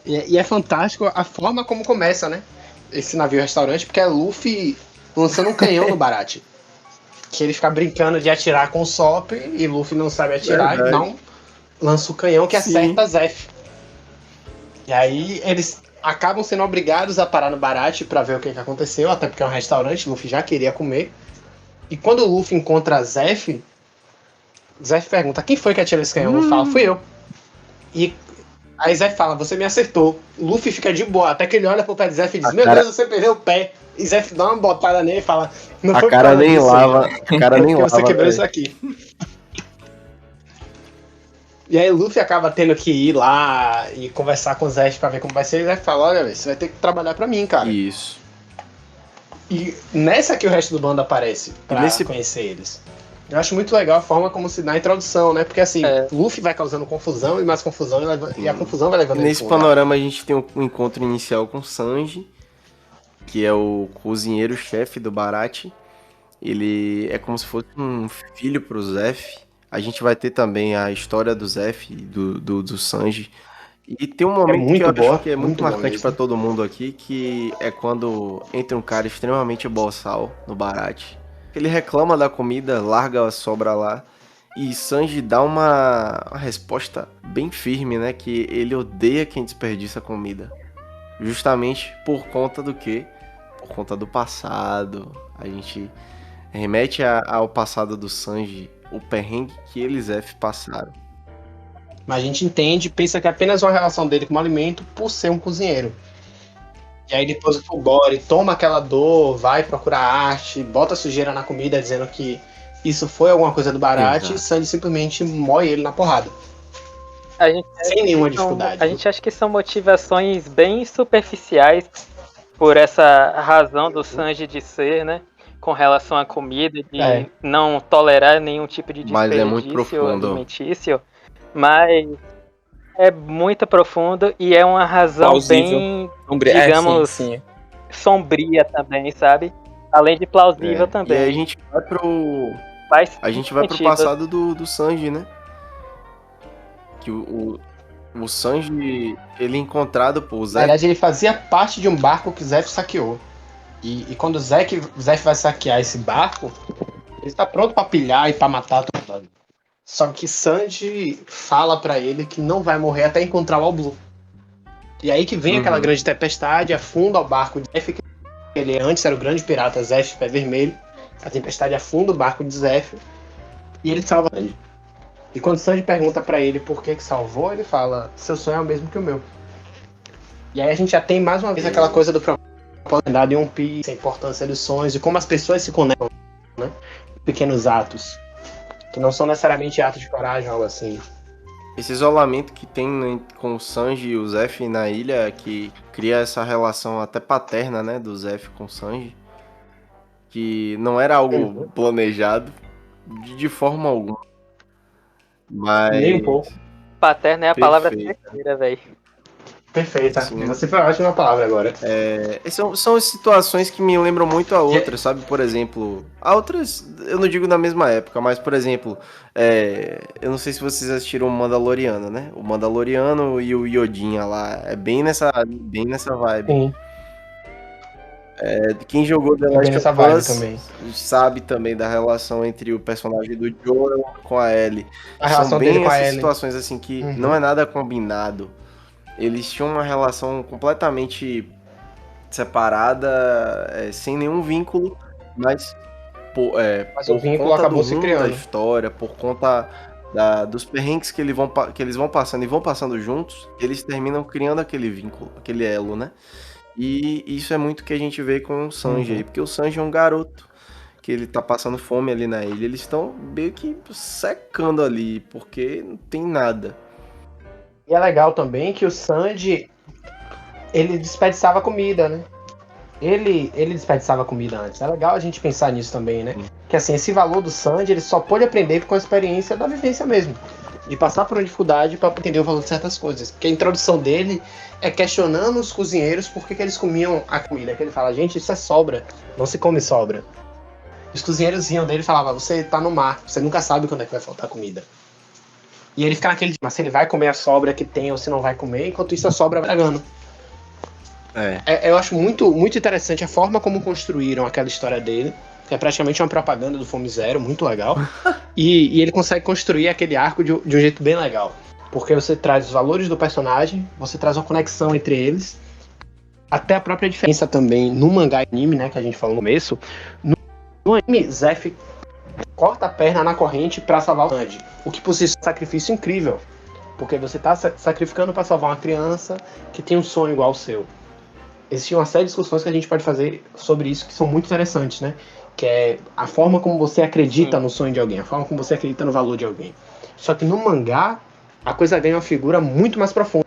S2: E é fantástico a forma como começa, né? Esse navio-restaurante, porque é Luffy lançando um canhão no Baratie. Que ele fica brincando de atirar com o Sop, e Luffy não sabe atirar, então lança o canhão que acerta Zeff. E aí eles acabam sendo obrigados a parar no Baratie pra ver o que aconteceu, até porque é um restaurante, Luffy já queria comer. E quando o Luffy encontra Zeff pergunta, quem foi que atirou esse canhão? Luffy fala, fui eu. E aí Zeff fala, você me acertou. O Luffy fica de boa, até que ele olha pro pé de Zeff e diz, meu Deus, você perdeu o pé. E Zeff dá uma botada nele e fala, não foi
S1: a cara nem
S2: disso,
S1: lava, a cara nem lava.
S2: Você quebrou isso aqui. E aí o Luffy acaba tendo que ir lá e conversar com o Zeff pra ver como vai ser. E o Zeff fala, olha, você vai ter que trabalhar pra mim, cara.
S1: Isso.
S2: E nessa que o resto do bando aparece pra conhecer eles. Eu acho muito legal a forma como se dá a introdução, né? Porque assim, Luffy vai causando confusão e mais confusão, e a confusão vai levando ele.
S1: Nesse panorama a gente tem um encontro inicial com Sanji, que é o cozinheiro-chefe do Baratie. Ele é como se fosse um filho pro Zeff. A gente vai ter também a história do Zeff e do Sanji. E tem um momento que eu acho que é muito marcante pra todo mundo aqui, que é quando entra um cara extremamente boçal no Baratie. Ele reclama da comida, larga a sobra lá, e Sanji dá uma resposta bem firme, né? Que ele odeia quem desperdiça comida. Justamente por conta do quê? Por conta do passado. A gente remete ao passado do Sanji, o perrengue que eles passaram.
S2: Mas a gente entende, pensa que é apenas uma relação dele com o alimento por ser um cozinheiro. E aí depois o Fulgore toma aquela dor, vai procurar arte, bota sujeira na comida dizendo que isso foi alguma coisa do Baratie, e Sanji simplesmente moe ele na porrada. Sem nenhuma dificuldade.
S3: A gente acha que são motivações bem superficiais por essa razão do Sanji de ser, né? Com relação à comida, de não tolerar nenhum tipo de desperdício alimentício. Mas é muito profundo e é uma razão plausível. Bem, digamos, sim. Sombria também, sabe? Além de plausível também.
S1: E aí a gente vai pro passado do Sanji, né? Que o Sanji, ele é encontrado por Zeff.
S2: Na verdade, ele fazia parte de um barco que Zeff saqueou. E quando o Zeff vai saquear esse barco, ele está pronto pra pilhar e pra matar todo mundo. Só que Sanji fala pra ele que não vai morrer até encontrar o All Blue. E aí que vem aquela grande tempestade, afunda o barco de Zeff, que ele antes era o grande pirata Zeff Pé Vermelho. A tempestade afunda o barco de Zeff e ele salva Sanji. E quando Sanji pergunta pra ele por que salvou, ele fala, seu sonho é o mesmo que o meu. E aí a gente já tem mais uma vez aquela coisa do propósito em One Piece, a importância dos sonhos e como as pessoas se conectam, né? Pequenos atos. Que não são necessariamente atos de coragem ou algo assim.
S1: Esse isolamento que tem com o Sanji e o Zeff na ilha, que cria essa relação até paterna, né, do Zeff com o Sanji, que não era algo planejado de forma alguma. Mas...
S2: Nem um pouco.
S3: Paterna é a palavra terceira, velho.
S2: Perfeita.
S1: Sim.
S2: Você foi ótima palavra agora.
S1: São situações que me lembram muito a outras, sabe? Por exemplo, a outras, eu não digo na mesma época, mas, por exemplo, eu não sei se vocês assistiram o Mandaloriano, né? O Mandaloriano e o Yodinha lá, é bem nessa vibe.
S2: Sim.
S1: Quem jogou The
S2: É bem
S1: Last
S2: nessa
S1: of
S2: vibe
S1: Us
S2: também.
S1: sabe também da relação entre o personagem do Joel com a Ellie.
S2: A
S1: São
S2: relação dele
S1: bem
S2: com a
S1: essas
S2: Ellie.
S1: situações assim que
S2: Uhum.
S1: não é nada combinado. Eles tinham uma relação completamente separada, sem nenhum vínculo, mas
S2: Mas o
S1: por
S2: vínculo
S1: conta do
S2: acabou se
S1: rumo da
S2: criando.
S1: história, por conta dos perrengues que eles vão passando e vão passando juntos, eles terminam criando aquele vínculo, aquele elo, né? E isso é muito que a gente vê com o Sanji aí, porque o Sanji é um garoto que ele tá passando fome ali na ilha, eles estão meio que secando ali, porque não tem nada.
S2: E é legal também que o Sanji, ele desperdiçava comida, né? Ele desperdiçava comida antes. É legal a gente pensar nisso também, né? Que assim, esse valor do Sanji, ele só pôde aprender com a experiência da vivência mesmo. De passar por uma dificuldade para entender o valor de certas coisas. Porque a introdução dele é questionando os cozinheiros por que eles comiam a comida. Que ele fala, gente, isso é sobra. Não se come sobra. Os cozinheiros riam dele e falavam, você tá no mar, você nunca sabe quando é que vai faltar comida. E ele fica naquele dilema, se ele vai comer a sobra que tem ou se não vai comer, enquanto isso a sobra vai tragando. Eu acho muito, muito interessante a forma como construíram aquela história dele, que é praticamente uma propaganda do Fome Zero, muito legal. E ele consegue construir aquele arco de um jeito bem legal. Porque você traz os valores do personagem, você traz uma conexão entre eles, até a própria diferença também no mangá e anime, né, que a gente falou no começo. No anime, Zef corta a perna na corrente pra salvar o Sanji. O que por si só é um sacrifício incrível. Porque você tá sacrificando pra salvar uma criança que tem um sonho igual ao seu. Existem uma série de discussões que a gente pode fazer sobre isso que são muito interessantes, né? Que é a forma como você acredita no sonho de alguém, a forma como você acredita no valor de alguém. Só que no mangá, a coisa ganha uma figura muito mais profunda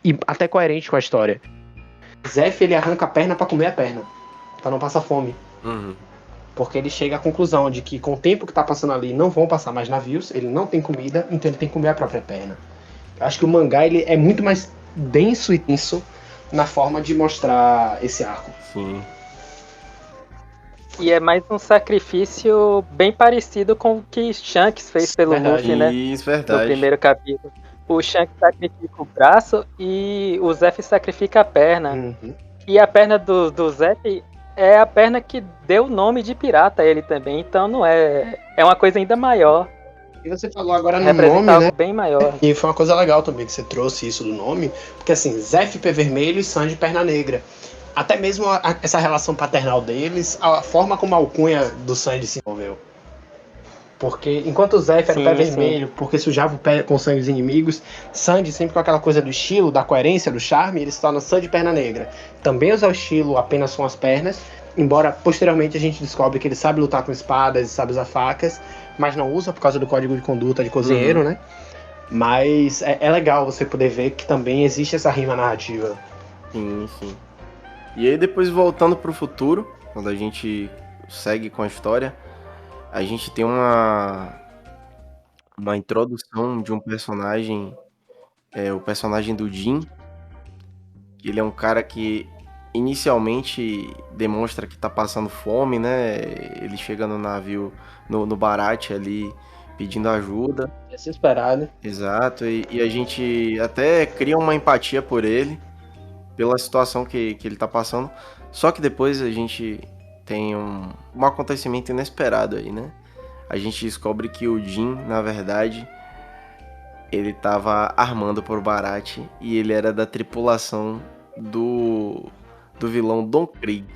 S2: e até coerente com a história. Zef, ele arranca a perna pra comer a perna, pra não passar fome.
S1: Uhum.
S2: Porque ele chega à conclusão de que com o tempo que tá passando ali não vão passar mais navios, ele não tem comida, então ele tem que comer a própria perna. Eu acho que o mangá ele é muito mais denso e tenso na forma de mostrar esse arco.
S1: Sim.
S3: E é mais um sacrifício bem parecido com o que Shanks fez pelo Luffy, né?
S1: Isso, verdade.
S3: No primeiro capítulo. O Shanks sacrifica o braço e o Zef sacrifica a perna.
S2: Uhum.
S3: E a perna do Zef é a perna que deu o nome de pirata a ele também. Então não é... É uma coisa ainda maior.
S2: E você falou agora no
S3: Representa
S2: nome,
S3: algo
S2: né?
S3: bem maior.
S2: E foi uma coisa legal também que você trouxe isso do nome, porque assim, Zef Pé Vermelho e Sanji Perna Negra. Até mesmo essa relação paternal deles, a forma como a alcunha do Sanji se envolveu. Porque enquanto o Zef era o pé vermelho, porque sujava o pé com sangue dos inimigos, Sanji sempre com aquela coisa do estilo, da coerência, do charme, ele se torna Sanji Perna Negra. Também usa o estilo apenas com as pernas, embora posteriormente a gente descobre que ele sabe lutar com espadas e sabe usar facas, mas não usa por causa do código de conduta de cozinheiro, né? Mas é legal você poder ver que também existe essa rima narrativa.
S1: Sim, sim. E aí depois voltando pro futuro, quando a gente segue com a história, a gente tem uma introdução de um personagem, o personagem do Jin, que ele é um cara que inicialmente demonstra que tá passando fome, né? Ele chega no navio, no Baratie ali, pedindo ajuda.
S2: Desesperado.
S1: Exato, e a gente até cria uma empatia por ele, pela situação que ele tá passando. Só que depois a gente tem um acontecimento inesperado aí, né? A gente descobre que o Jin, na verdade, ele tava armando por Baratie e ele era da tripulação do vilão Don Krieg.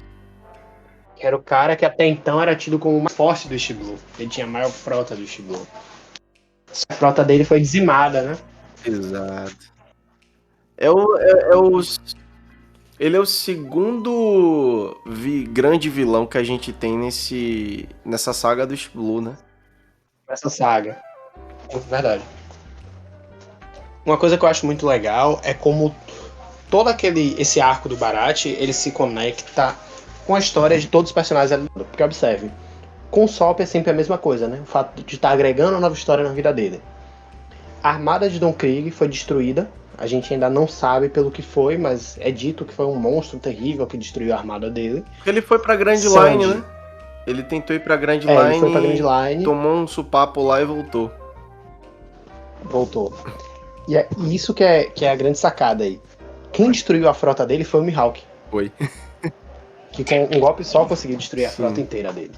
S2: Que era o cara que até então era tido como o mais forte do East Blue. Ele tinha a maior frota do East Blue. A frota dele foi dizimada, né?
S1: Exato. Ele é o segundo grande vilão que a gente tem nessa saga do East Blue, né?
S2: Essa saga. Verdade. Uma coisa que eu acho muito legal é como todo esse arco do Baratie, ele se conecta com a história de todos os personagens ali. Porque observe, com o Sop é sempre a mesma coisa, né? O fato de estar agregando uma nova história na vida dele. A armada de Don Krieg foi destruída A gente ainda não sabe pelo que foi, mas é dito que foi um monstro terrível que destruiu a armada dele.
S1: Porque ele foi pra Grand
S2: Sanji.
S1: Line, né? Ele tentou ir pra Grand Line,
S2: ele foi pra Grand Line,
S1: tomou um supapo lá e voltou.
S2: E é isso que é a grande sacada aí. Quem destruiu a frota dele foi o Mihawk.
S1: Foi.
S2: Que com um golpe só conseguiu destruir a
S1: Sim.
S2: frota inteira dele.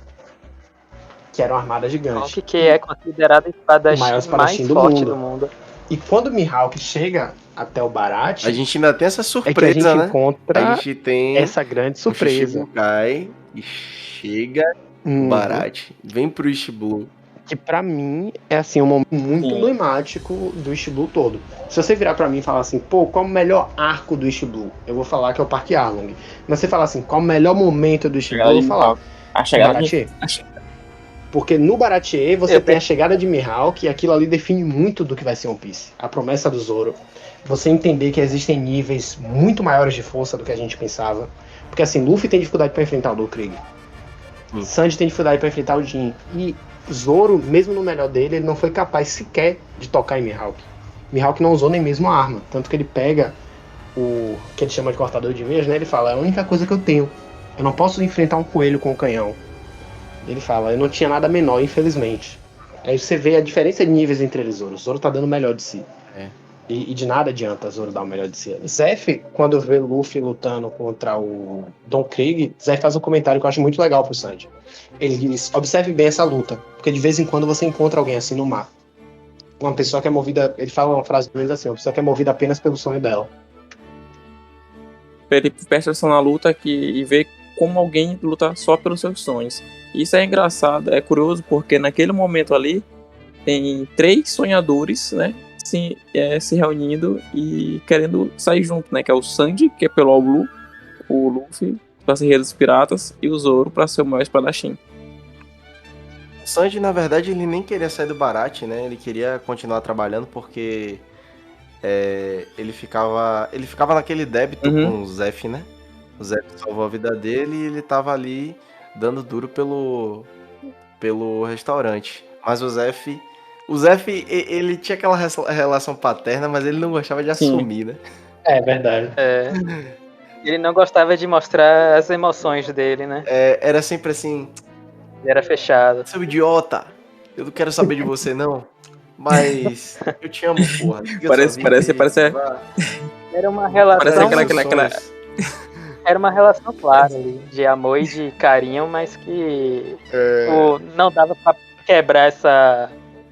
S2: Que era uma armada gigante.
S3: Mihawk, que é considerado o
S2: maior
S3: espadachim
S2: espadachim
S3: mais
S2: do
S3: forte
S2: mundo.
S3: do mundo.
S2: E quando o Mihawk chega até o Baratie,
S1: A gente ainda tem essa
S2: é que a
S1: surpresa,
S2: gente
S1: né?
S2: encontra
S1: A gente tem
S2: essa grande
S1: o
S2: surpresa.
S1: Shichibukai e chega o Baratie. Vem pro East Blue.
S2: Que pra mim é assim um momento muito emblemático do East Blue todo. Se você virar pra mim e falar assim, pô, qual é o melhor arco do East Blue? Eu vou falar que é o Parque Arlong. Mas você falar assim, qual é o melhor momento do East Blue? Eu vou falar
S4: A chegada
S2: Baratie. Porque no Baratie você tem a chegada de Mihawk e aquilo ali define muito do que vai ser One Piece. A promessa do Zoro. Você entender que existem níveis muito maiores de força do que a gente pensava. Porque assim, Luffy tem dificuldade pra enfrentar o Krieg. Sanji tem dificuldade pra enfrentar o Jin. E Zoro, mesmo no melhor dele, ele não foi capaz sequer de tocar em Mihawk. Mihawk não usou nem mesmo a arma. Tanto que ele pega o que ele chama de cortador de veias, né? Ele fala, é a única coisa que eu tenho. Eu não posso enfrentar um coelho com um canhão. Ele fala, eu não tinha nada menor, infelizmente. Aí você vê a diferença de níveis entre eles, Zoro. Zoro tá dando o melhor de si. E de nada adianta Zoro dar o melhor de si. Zef, quando vê Luffy lutando contra o Don Krieg, Zef faz um comentário que eu acho muito legal pro Sanji. Ele diz, observe bem essa luta, porque de vez em quando você encontra alguém assim no mar. Uma pessoa que é movida, ele fala uma frase menos assim, uma pessoa que é movida apenas pelo sonho dela.
S4: Ele presta atenção na luta e vê como alguém luta só pelos seus sonhos. Isso é engraçado, é curioso, porque naquele momento ali tem 3 sonhadores, né, se reunindo e querendo sair junto, né, que é o Sanji, que é pelo All Blue, o Luffy para ser rei dos piratas e o Zoro para ser o maior espadachim.
S1: O Sanji, na verdade, ele nem queria sair do Baratie, né, ele queria continuar trabalhando porque ele ficava naquele débito com o Zef, né? O Zef salvou a vida dele e ele tava ali dando duro pelo restaurante. Mas o Zef, ele tinha aquela relação paterna, mas ele não gostava de assumir, né?
S2: É verdade.
S3: Ele não gostava de mostrar as emoções dele, né?
S1: Era sempre assim...
S3: Ele era fechado.
S1: Seu idiota, eu não quero saber de você, não. Mas eu te amo, porra.
S4: Parece.
S3: Era uma relação.
S4: Parece
S3: Era uma relação clara ali, de amor e de carinho, mas que não dava pra quebrar essa.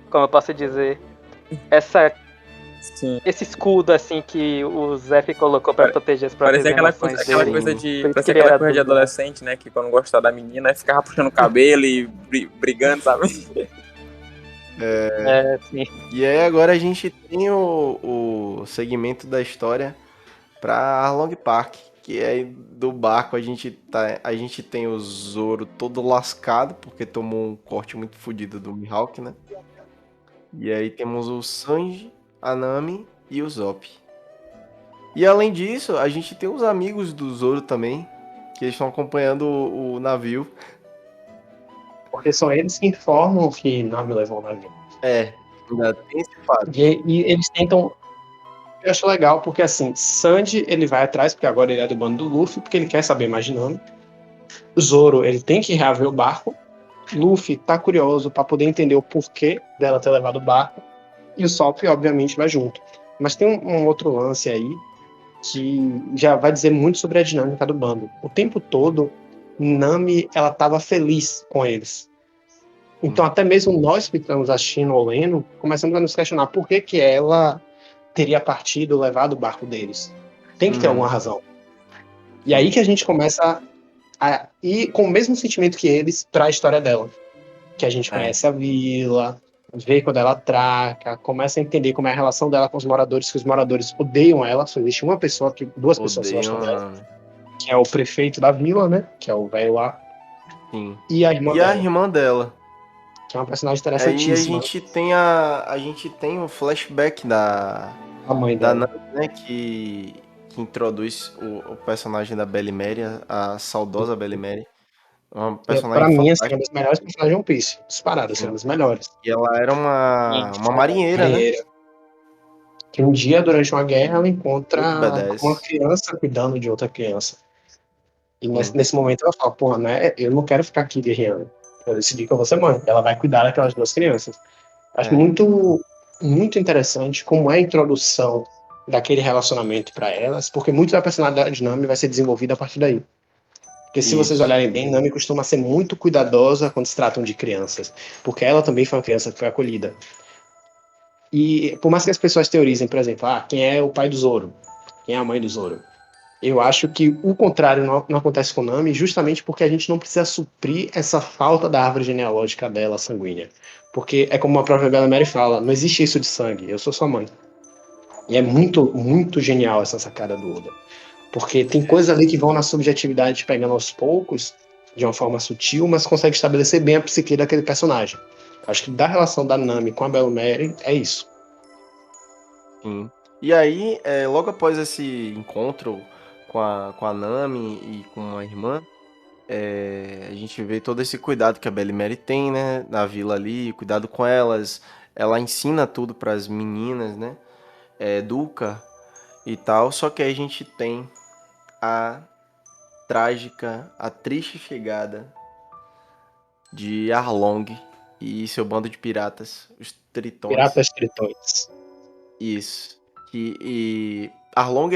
S3: Como eu posso dizer? Esse escudo assim que o Zef colocou pra proteger as próprias emoções.
S4: Parece aquela coisa de adolescente, né? Que quando gostava da menina ficava puxando o cabelo e brigando, sabe?
S3: Sim.
S1: E aí agora a gente tem o segmento da história pra Arlong Park, que é do barco. A gente tem o Zoro todo lascado porque tomou um corte muito fodido do Mihawk, né? E aí temos o Sanji, a Nami e o Zop. E além disso, a gente tem os amigos do Zoro também, que eles estão acompanhando o navio.
S2: Porque são eles que informam que Nami levou o navio.
S1: Ainda tem esse fato.
S2: E eles tentam... Eu acho legal, porque assim, Sanji, ele vai atrás, porque agora ele é do bando do Luffy, porque ele quer saber mais de Nami. Zoro, ele tem que reaver o barco. Luffy tá curioso pra poder entender o porquê dela ter levado o barco. E o Sop, obviamente, vai junto. Mas tem um outro lance aí, que já vai dizer muito sobre a dinâmica do bando. O tempo todo, Nami, ela tava feliz com eles. Então, até mesmo nós que estamos assistindo ou lendo, começamos a nos questionar por que ela teria partido, levado o barco deles. Tem que ter alguma razão. E aí que a gente começa a ir com o mesmo sentimento que eles para a história dela. Que a gente conhece a vila, vê quando ela atraca, começa a entender como é a relação dela com os moradores, que os moradores odeiam ela. Só existe uma pessoa, duas pessoas que gostam dela. Que é o prefeito da vila, né? Que é o velho lá.
S1: Sim.
S2: E a irmã
S1: dela.
S2: Que é uma personagem interessantíssima.
S1: Aí a gente tem um flashback da
S2: mãe dela,
S1: Nami, né, que introduz o personagem da Belle Mary, a saudosa Belle Mary. Uma personagem
S2: pra mim,
S1: fantástica.
S2: assim, uma das melhores personagens de One Piece. Disparado, assim, uma das melhores.
S1: E ela era uma marinheira, né?
S2: Que um dia, durante uma guerra, ela encontra
S1: Muito
S2: uma
S1: badass.
S2: criança cuidando de outra criança. E nesse momento ela fala, porra, né, eu não quero ficar aqui guerreando. Eu decidi que eu vou ser mãe. Ela vai cuidar daquelas duas crianças. Acho
S1: É,
S2: muito interessante como é a introdução daquele relacionamento para elas, porque muito da personalidade de Nami vai ser desenvolvida a partir daí. Porque se vocês
S1: isso.
S2: olharem bem, Nami costuma ser muito cuidadosa quando se tratam de crianças, porque ela também foi uma criança que foi acolhida. E por mais que as pessoas teorizem, por exemplo, quem é o pai do Zoro? Quem é a mãe do Zoro? Eu acho que o contrário não acontece com Nami, justamente porque a gente não precisa suprir essa falta da árvore genealógica dela, sanguínea. Porque é como a própria Bella Mary fala, não existe isso de sangue, eu sou sua mãe. E é muito, muito genial essa sacada do Oda. Porque tem coisas ali que vão na subjetividade pegando aos poucos, de uma forma sutil, mas consegue estabelecer bem a psique daquele personagem. Acho que da relação da Nami com a Bella Mary é isso.
S1: Sim. E aí, logo após esse encontro com a Nami e com a irmã, a gente vê todo esse cuidado que a Belle Mary tem, né, na vila ali, cuidado com elas. Ela ensina tudo para as meninas, né, educa e tal. Só que aí a gente tem a trágica, a triste chegada de Arlong e seu bando de piratas, os Tritões.
S2: Piratas Tritões.
S1: Isso. E Arlong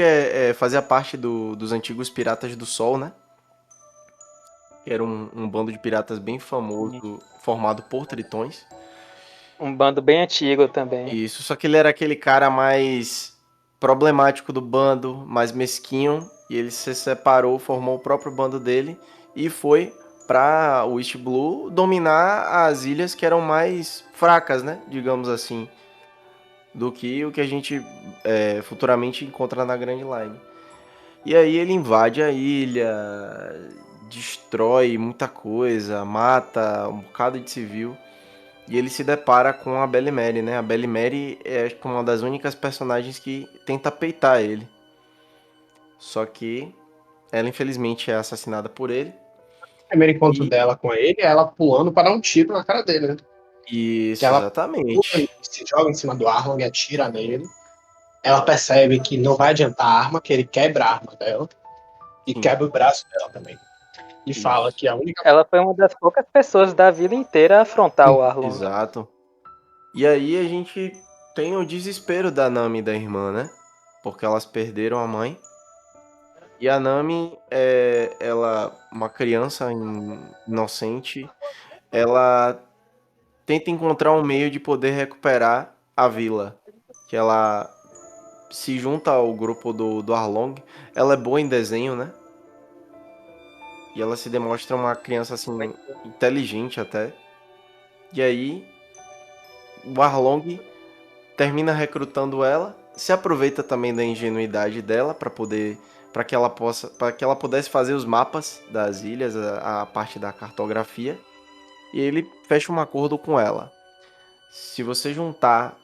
S1: fazia parte dos antigos Piratas do Sol, né? Que era um bando de piratas bem famoso, formado por tritões.
S3: Um bando bem antigo também.
S1: Isso, só que ele era aquele cara mais problemático do bando, mais mesquinho, e ele se separou, formou o próprio bando dele e foi para o East Blue dominar as ilhas que eram mais fracas, né? Digamos assim, do que o que a gente futuramente encontra na Grand Line. E aí ele invade a ilha, destrói muita coisa, mata um bocado de civil. E ele se depara com a Belle Mary, né? A Belle Mary é acho que uma das únicas personagens que tenta peitar ele. Só que ela infelizmente é assassinada por ele.
S2: O primeiro encontro
S1: E
S2: dela com ele é ela pulando para dar um tiro na cara dele, né? Que
S1: isso,
S2: ela pula
S1: exatamente.
S2: e se joga em cima do Arlong e atira nele. Ela percebe que não vai adiantar a arma, que ele quebra a arma dela e
S1: Sim,
S2: quebra o braço dela também. E fala
S1: isso.
S2: que a única.
S3: Ela foi uma das poucas pessoas da vida inteira a afrontar o Arlong.
S1: Exato. E aí a gente tem o desespero da Nami e da irmã, né? Porque elas perderam a mãe. E a Nami, ela, uma criança inocente, ela tenta encontrar um meio de poder recuperar a vila. Que ela se junta ao grupo do Arlong. Ela é boa em desenho, né? E ela se demonstra uma criança assim inteligente até. E aí o Arlong termina recrutando ela, se aproveita também da ingenuidade dela para que ela pudesse fazer os mapas das ilhas, a parte da cartografia. E ele fecha um acordo com ela. Se você juntar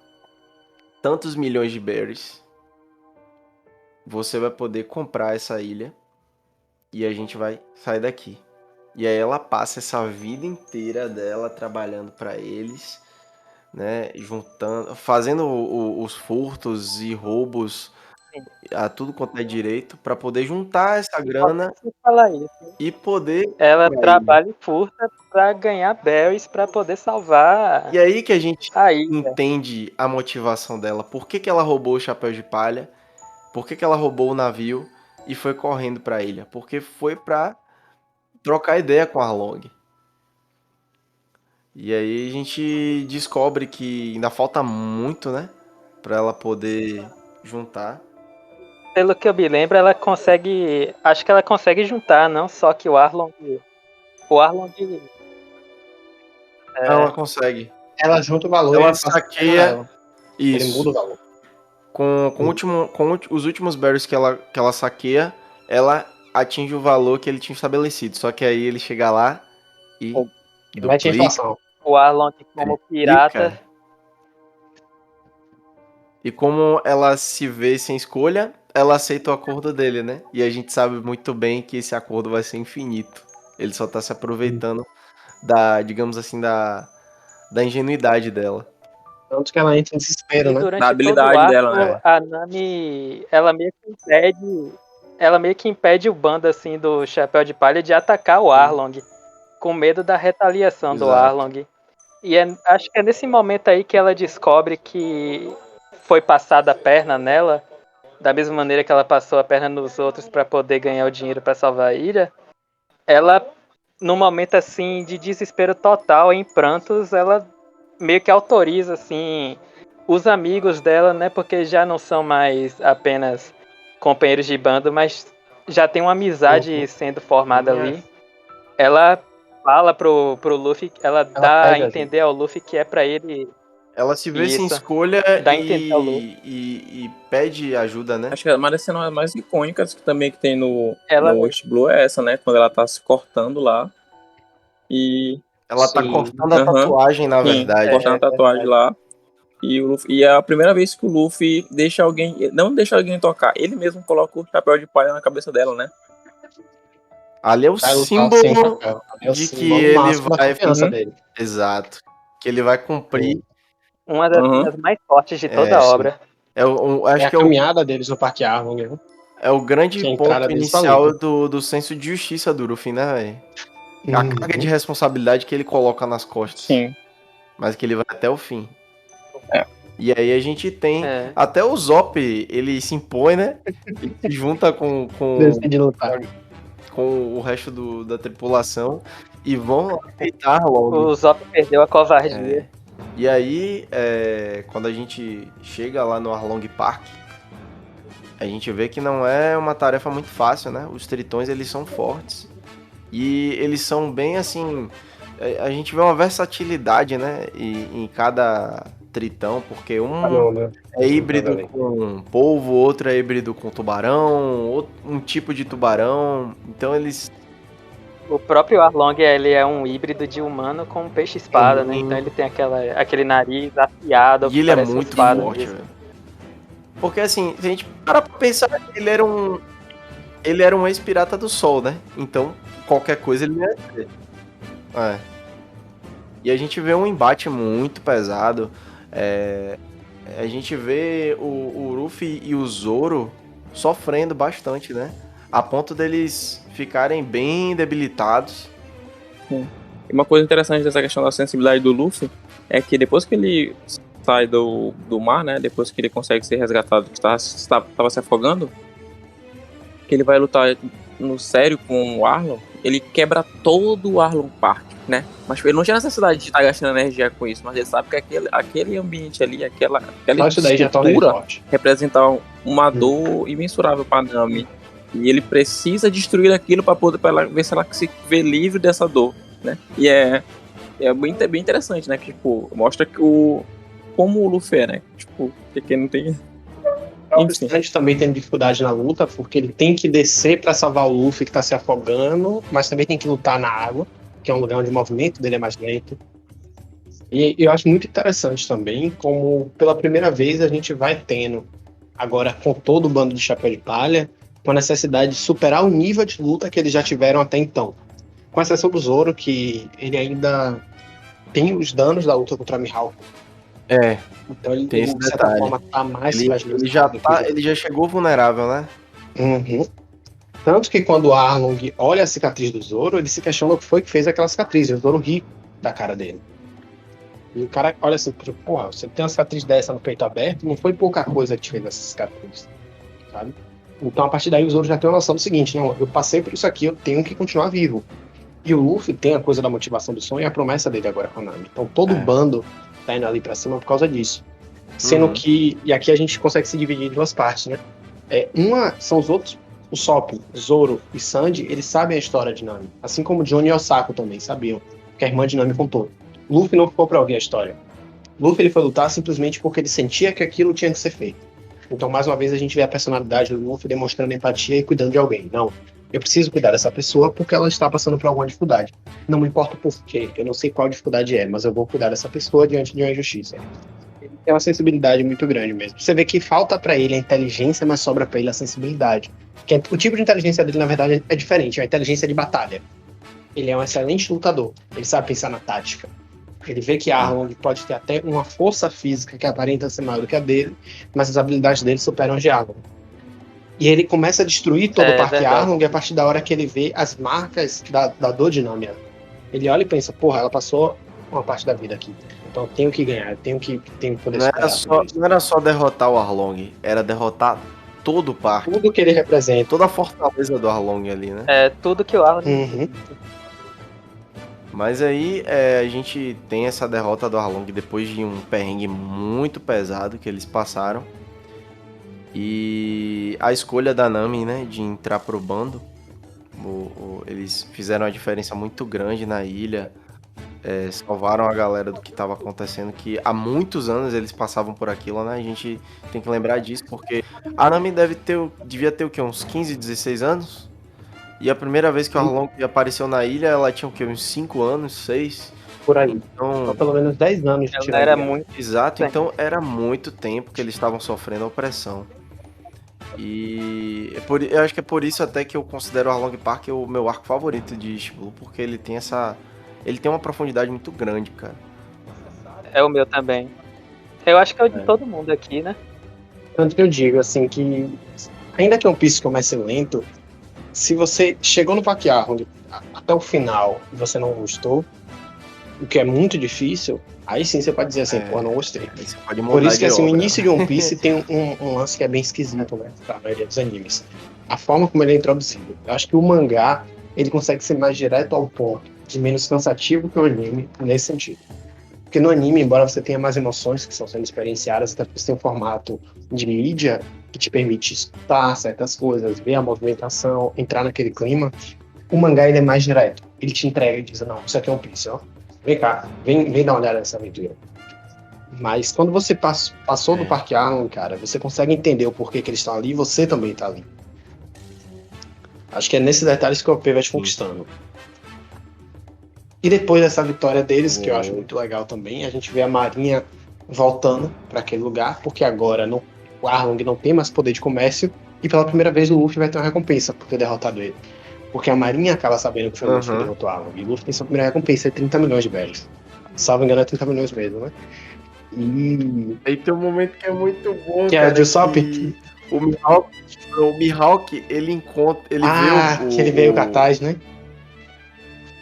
S1: tantos milhões de berries, você vai poder comprar essa ilha e a gente vai sair daqui. E aí ela passa essa vida inteira dela trabalhando para eles, né, juntando, fazendo os furtos e roubos a tudo quanto é direito para poder juntar essa grana
S3: Posso falar isso.
S1: e poder
S3: Ela
S1: pra ilha.
S3: trabalha e furta pra ganhar berries pra poder salvar
S1: E aí que a gente
S3: a ilha.
S1: entende a motivação dela. Por que que ela roubou o chapéu de palha? Por que que ela roubou o navio e foi correndo para a ilha? Porque foi para trocar ideia com a Arlong. E aí a gente descobre que ainda falta muito, né, para ela poder juntar.
S3: Pelo que eu me lembro, ela consegue. Acho que ela consegue juntar, não só que o Arlong. O Arlong.
S1: Não,
S3: É,
S1: ela consegue.
S2: Ela junta o valor e
S1: Ela
S2: ele passa a perna
S1: saqueia
S2: nela. Ele muda
S1: isso.
S2: o valor.
S1: Com os últimos berries que ela saqueia, ela atinge o valor que ele tinha estabelecido. Só que aí ele chega lá e
S2: Mete a
S1: duplica,
S2: inflação.
S3: o Arlong, como pirata.
S1: triplica. E como ela se vê sem escolha, ela aceita o acordo dele, né? E a gente sabe muito bem que esse acordo vai ser infinito. Ele só tá se aproveitando da, digamos assim, da ingenuidade dela.
S2: Tanto que ela entra em desespero,
S3: E
S2: né?
S3: durante
S4: Da
S3: todo
S4: habilidade
S3: o arco,
S4: dela, né?
S3: a Nami, ela meio que impede o bando assim do Chapéu de Palha de atacar o Arlong, com medo da retaliação do
S1: Exato.
S3: Arlong. E acho que é nesse momento aí que ela descobre que foi passada a perna nela, da mesma maneira que ela passou a perna nos outros para poder ganhar o dinheiro para salvar a ilha. Ela, num momento assim de desespero total, em prantos, ela meio que autoriza assim os amigos dela, né? Porque já não são mais apenas companheiros de bando, mas já tem uma amizade sendo formada ali. Ela fala pro Luffy, ela dá a entender ao Luffy que é pra ele.
S1: Ela se vê sem
S3: Isso.
S1: escolha
S3: Dá a entender ao Luffy.
S1: e pede ajuda, né?
S4: Acho que uma das cenas mais icônicas que também que tem no
S3: Ela-
S4: East Blue é essa, né? Quando ela tá se cortando lá. E
S1: Ela tá
S2: Sim.
S1: cortando a
S4: Aham.
S1: tatuagem, na verdade.
S4: cortando a tatuagem lá. E, e é a primeira vez que o Luffy deixa alguém. Não deixa alguém tocar, ele mesmo coloca o chapéu de palha na cabeça dela, né?
S1: Ali é o
S2: Vai lutar sem
S1: símbolo
S2: chapéu. É o
S1: de que
S2: símbolo
S1: ele
S2: máximo da
S1: vai.
S2: confiança dele.
S1: Exato. Que ele vai cumprir.
S3: Uma das
S4: Uhum.
S3: cenas mais fortes de toda a
S2: sim.
S3: obra.
S1: Acho
S2: É a
S1: que
S2: caminhada deles no Parque Arlong, né?
S1: é o grande
S2: Que a entrada
S1: ponto
S2: deles pra
S1: inicial
S2: luta.
S1: do senso de justiça do Luffy, né, velho? A
S2: Uhum.
S1: carga de responsabilidade que ele coloca nas costas.
S4: Sim.
S1: Mas que ele vai até o fim.
S4: É.
S1: E aí a gente tem.
S3: É.
S1: Até o Zop, ele se impõe, né? Ele se junta com
S2: Decide lutar.
S1: o resto da tripulação e vão aceitar Arlong.
S3: O Zop perdeu a covardia.
S1: E aí, quando a gente chega lá no Arlong Park, a gente vê que não é uma tarefa muito fácil, né? Os tritões, eles são fortes. E eles são bem assim... A gente vê uma versatilidade, né? Em cada tritão, porque é híbrido com polvo, outro é híbrido com tubarão, um tipo de tubarão. Então eles...
S3: O próprio Arlong, ele é um híbrido de humano com um peixe-espada, né? Então ele tem aquele nariz afiado.
S1: E ele é
S3: parece uma
S1: muito
S3: espada
S1: forte,
S3: mesmo.
S1: velho. Porque assim, se a gente para pra pensar, ele era um ex-pirata do sol, né? Então, qualquer coisa ele ia ser. E a gente vê um embate muito pesado. A gente vê o Luffy e o Zoro sofrendo bastante, né? A ponto deles ficarem bem debilitados.
S4: Sim. E uma coisa interessante dessa questão da sensibilidade do Luffy é que depois que ele sai do mar, né? Depois que ele consegue ser resgatado, que estava se afogando, que ele vai lutar no sério com o Arlong, ele quebra todo o Arlong Park, né? Mas ele não tinha necessidade de estar gastando energia com isso, mas ele sabe que aquele ambiente ali, aquela estrutura representa uma dor imensurável para Nami. E ele precisa destruir aquilo para ela ver se ela se vê livre dessa dor, né? E é bem interessante, né? Que, tipo, mostra que como o Luffy é, né? Tipo, que não tem...
S2: O Sanji também tem dificuldade na luta, porque ele tem que descer pra salvar o Luffy que tá se afogando, mas também tem que lutar na água, que é um lugar onde o movimento dele é mais lento. E eu acho muito interessante também como pela primeira vez a gente vai tendo, agora com todo o bando de Chapéu de Palha, uma necessidade de superar o nível de luta que eles já tiveram até então. Com exceção do Zoro, que ele ainda tem os danos da luta contra a Mihawk. Então ele,
S1: tem esse
S2: de certa
S1: detalhe.
S2: forma, tá mais
S1: Ele já chegou vulnerável, né?
S2: Uhum. Tanto que quando o Arlong olha a cicatriz do Zoro, ele se questiona o que foi que fez aquela cicatriz. E o Zoro ri da cara dele. E o cara olha assim, porra, você tem uma cicatriz dessa no peito aberto, não foi pouca coisa que te fez essa cicatriz, sabe? Então a partir daí o Zoro já tem uma noção do seguinte, não, eu passei por isso aqui, eu tenho que continuar vivo. E o Luffy tem a coisa da motivação do sonho e a promessa dele agora com a Nami. Então todo o bando tá indo ali pra cima por causa disso. Sendo que, e aqui a gente consegue se dividir em duas partes, né? Uma são os outros, o Sop, Zoro e Sanji, eles sabem a história de Nami. Assim como Johnny e Osako também sabiam, que a irmã de Nami contou. Luffy não ficou pra ouvir a história. Luffy ele foi lutar simplesmente porque ele sentia que aquilo tinha que ser feito. Então, mais uma vez, a gente vê a personalidade do Luffy demonstrando empatia e cuidando de alguém. Não, eu preciso cuidar dessa pessoa porque ela está passando por alguma dificuldade. Não me importa o porquê, eu não sei qual dificuldade é, mas eu vou cuidar dessa pessoa diante de uma injustiça. Ele tem uma sensibilidade muito grande mesmo. Você vê que falta pra ele a inteligência, mas sobra pra ele a sensibilidade. Que o tipo de inteligência dele, na verdade, é diferente, é uma inteligência de batalha. Ele é um excelente lutador, ele sabe pensar na tática. Ele vê que Arlong pode ter até uma força física que aparenta ser maior do que a dele, mas as habilidades dele superam as de Arlong. E ele começa a destruir todo o Parque
S3: verdade.
S2: Arlong a partir da hora que ele vê as marcas da Dodinâmia. Ele olha e pensa, porra, ela passou uma parte da vida aqui. Então eu tenho que ganhar, eu tenho que poder superar.
S1: Não era só derrotar o Arlong, era derrotar todo o parque.
S2: Tudo que ele representa.
S1: Toda a fortaleza do Arlong ali, né?
S3: É tudo que o Arlong.
S2: Uhum.
S1: Mas aí a gente tem essa derrota do Arlong depois de um perrengue muito pesado que eles passaram. E a escolha da Nami, né, de entrar pro bando. Eles fizeram uma diferença muito grande na ilha. Salvaram a galera do que estava acontecendo, que há muitos anos eles passavam por aquilo, né? A gente tem que lembrar disso, porque a Nami devia ter o quê? Uns 15, 16 anos? E a primeira vez que o Arlong apareceu na ilha, ela tinha o quê? Uns 5 anos, 6?
S2: Por aí.
S1: Então,
S2: Pelo menos 10 anos de
S3: Ela era muito.
S1: exato, então era muito tempo que eles estavam sofrendo a opressão. E eu acho que é por isso até que eu considero o Arlong Park o meu arco favorito de East Blue, porque ele tem uma profundidade muito grande, cara.
S3: É o meu também. Eu acho que é o de todo mundo aqui, né?
S2: Tanto que eu digo, assim, que ainda que One Piece comece lento, se você chegou no Parque Arlong até o final e você não gostou, o que é muito difícil, aí sim você pode dizer assim, pô, não gostei.
S1: Você pode mudar
S2: Por isso que
S1: de
S2: assim, o
S1: obra.
S2: início de One Piece tem um lance que é bem esquisito, né? Pra maioria dos animes. A forma como ele é introduzido. Eu acho que o mangá, ele consegue ser mais direto ao ponto e menos cansativo que o anime nesse sentido. Porque no anime, embora você tenha mais emoções que estão sendo experienciadas, até porque você tem um formato de mídia que te permite escutar certas coisas, ver a movimentação, entrar naquele clima, o mangá ele é mais direto. Ele te entrega e diz, não, isso aqui é One Piece, ó. Vem cá, vem dar uma olhada nessa aventura. Mas quando você passou do Parque Arlong, cara, você consegue entender o porquê que eles estão ali e você também tá ali. Acho que é nesses detalhes que o OP vai te conquistando. E depois dessa vitória deles, que eu acho muito legal também, a gente vê a Marinha voltando para aquele lugar, porque agora o Arlong não tem mais poder de comércio e pela primeira vez o Luffy vai ter uma recompensa por ter derrotado ele. Porque a Marinha acaba sabendo que foi o Luffy que derrotou o Arlong. E o Luffy tem sua primeira recompensa, é 30 milhões de berries. Salvo engano, é 30 milhões mesmo, né? E...
S1: Aí tem um momento que é muito bom,
S2: que
S1: cara,
S2: é a Usopp?
S1: que o Mihawk, ele encontra... Ele
S2: que ele vê o cartaz, né?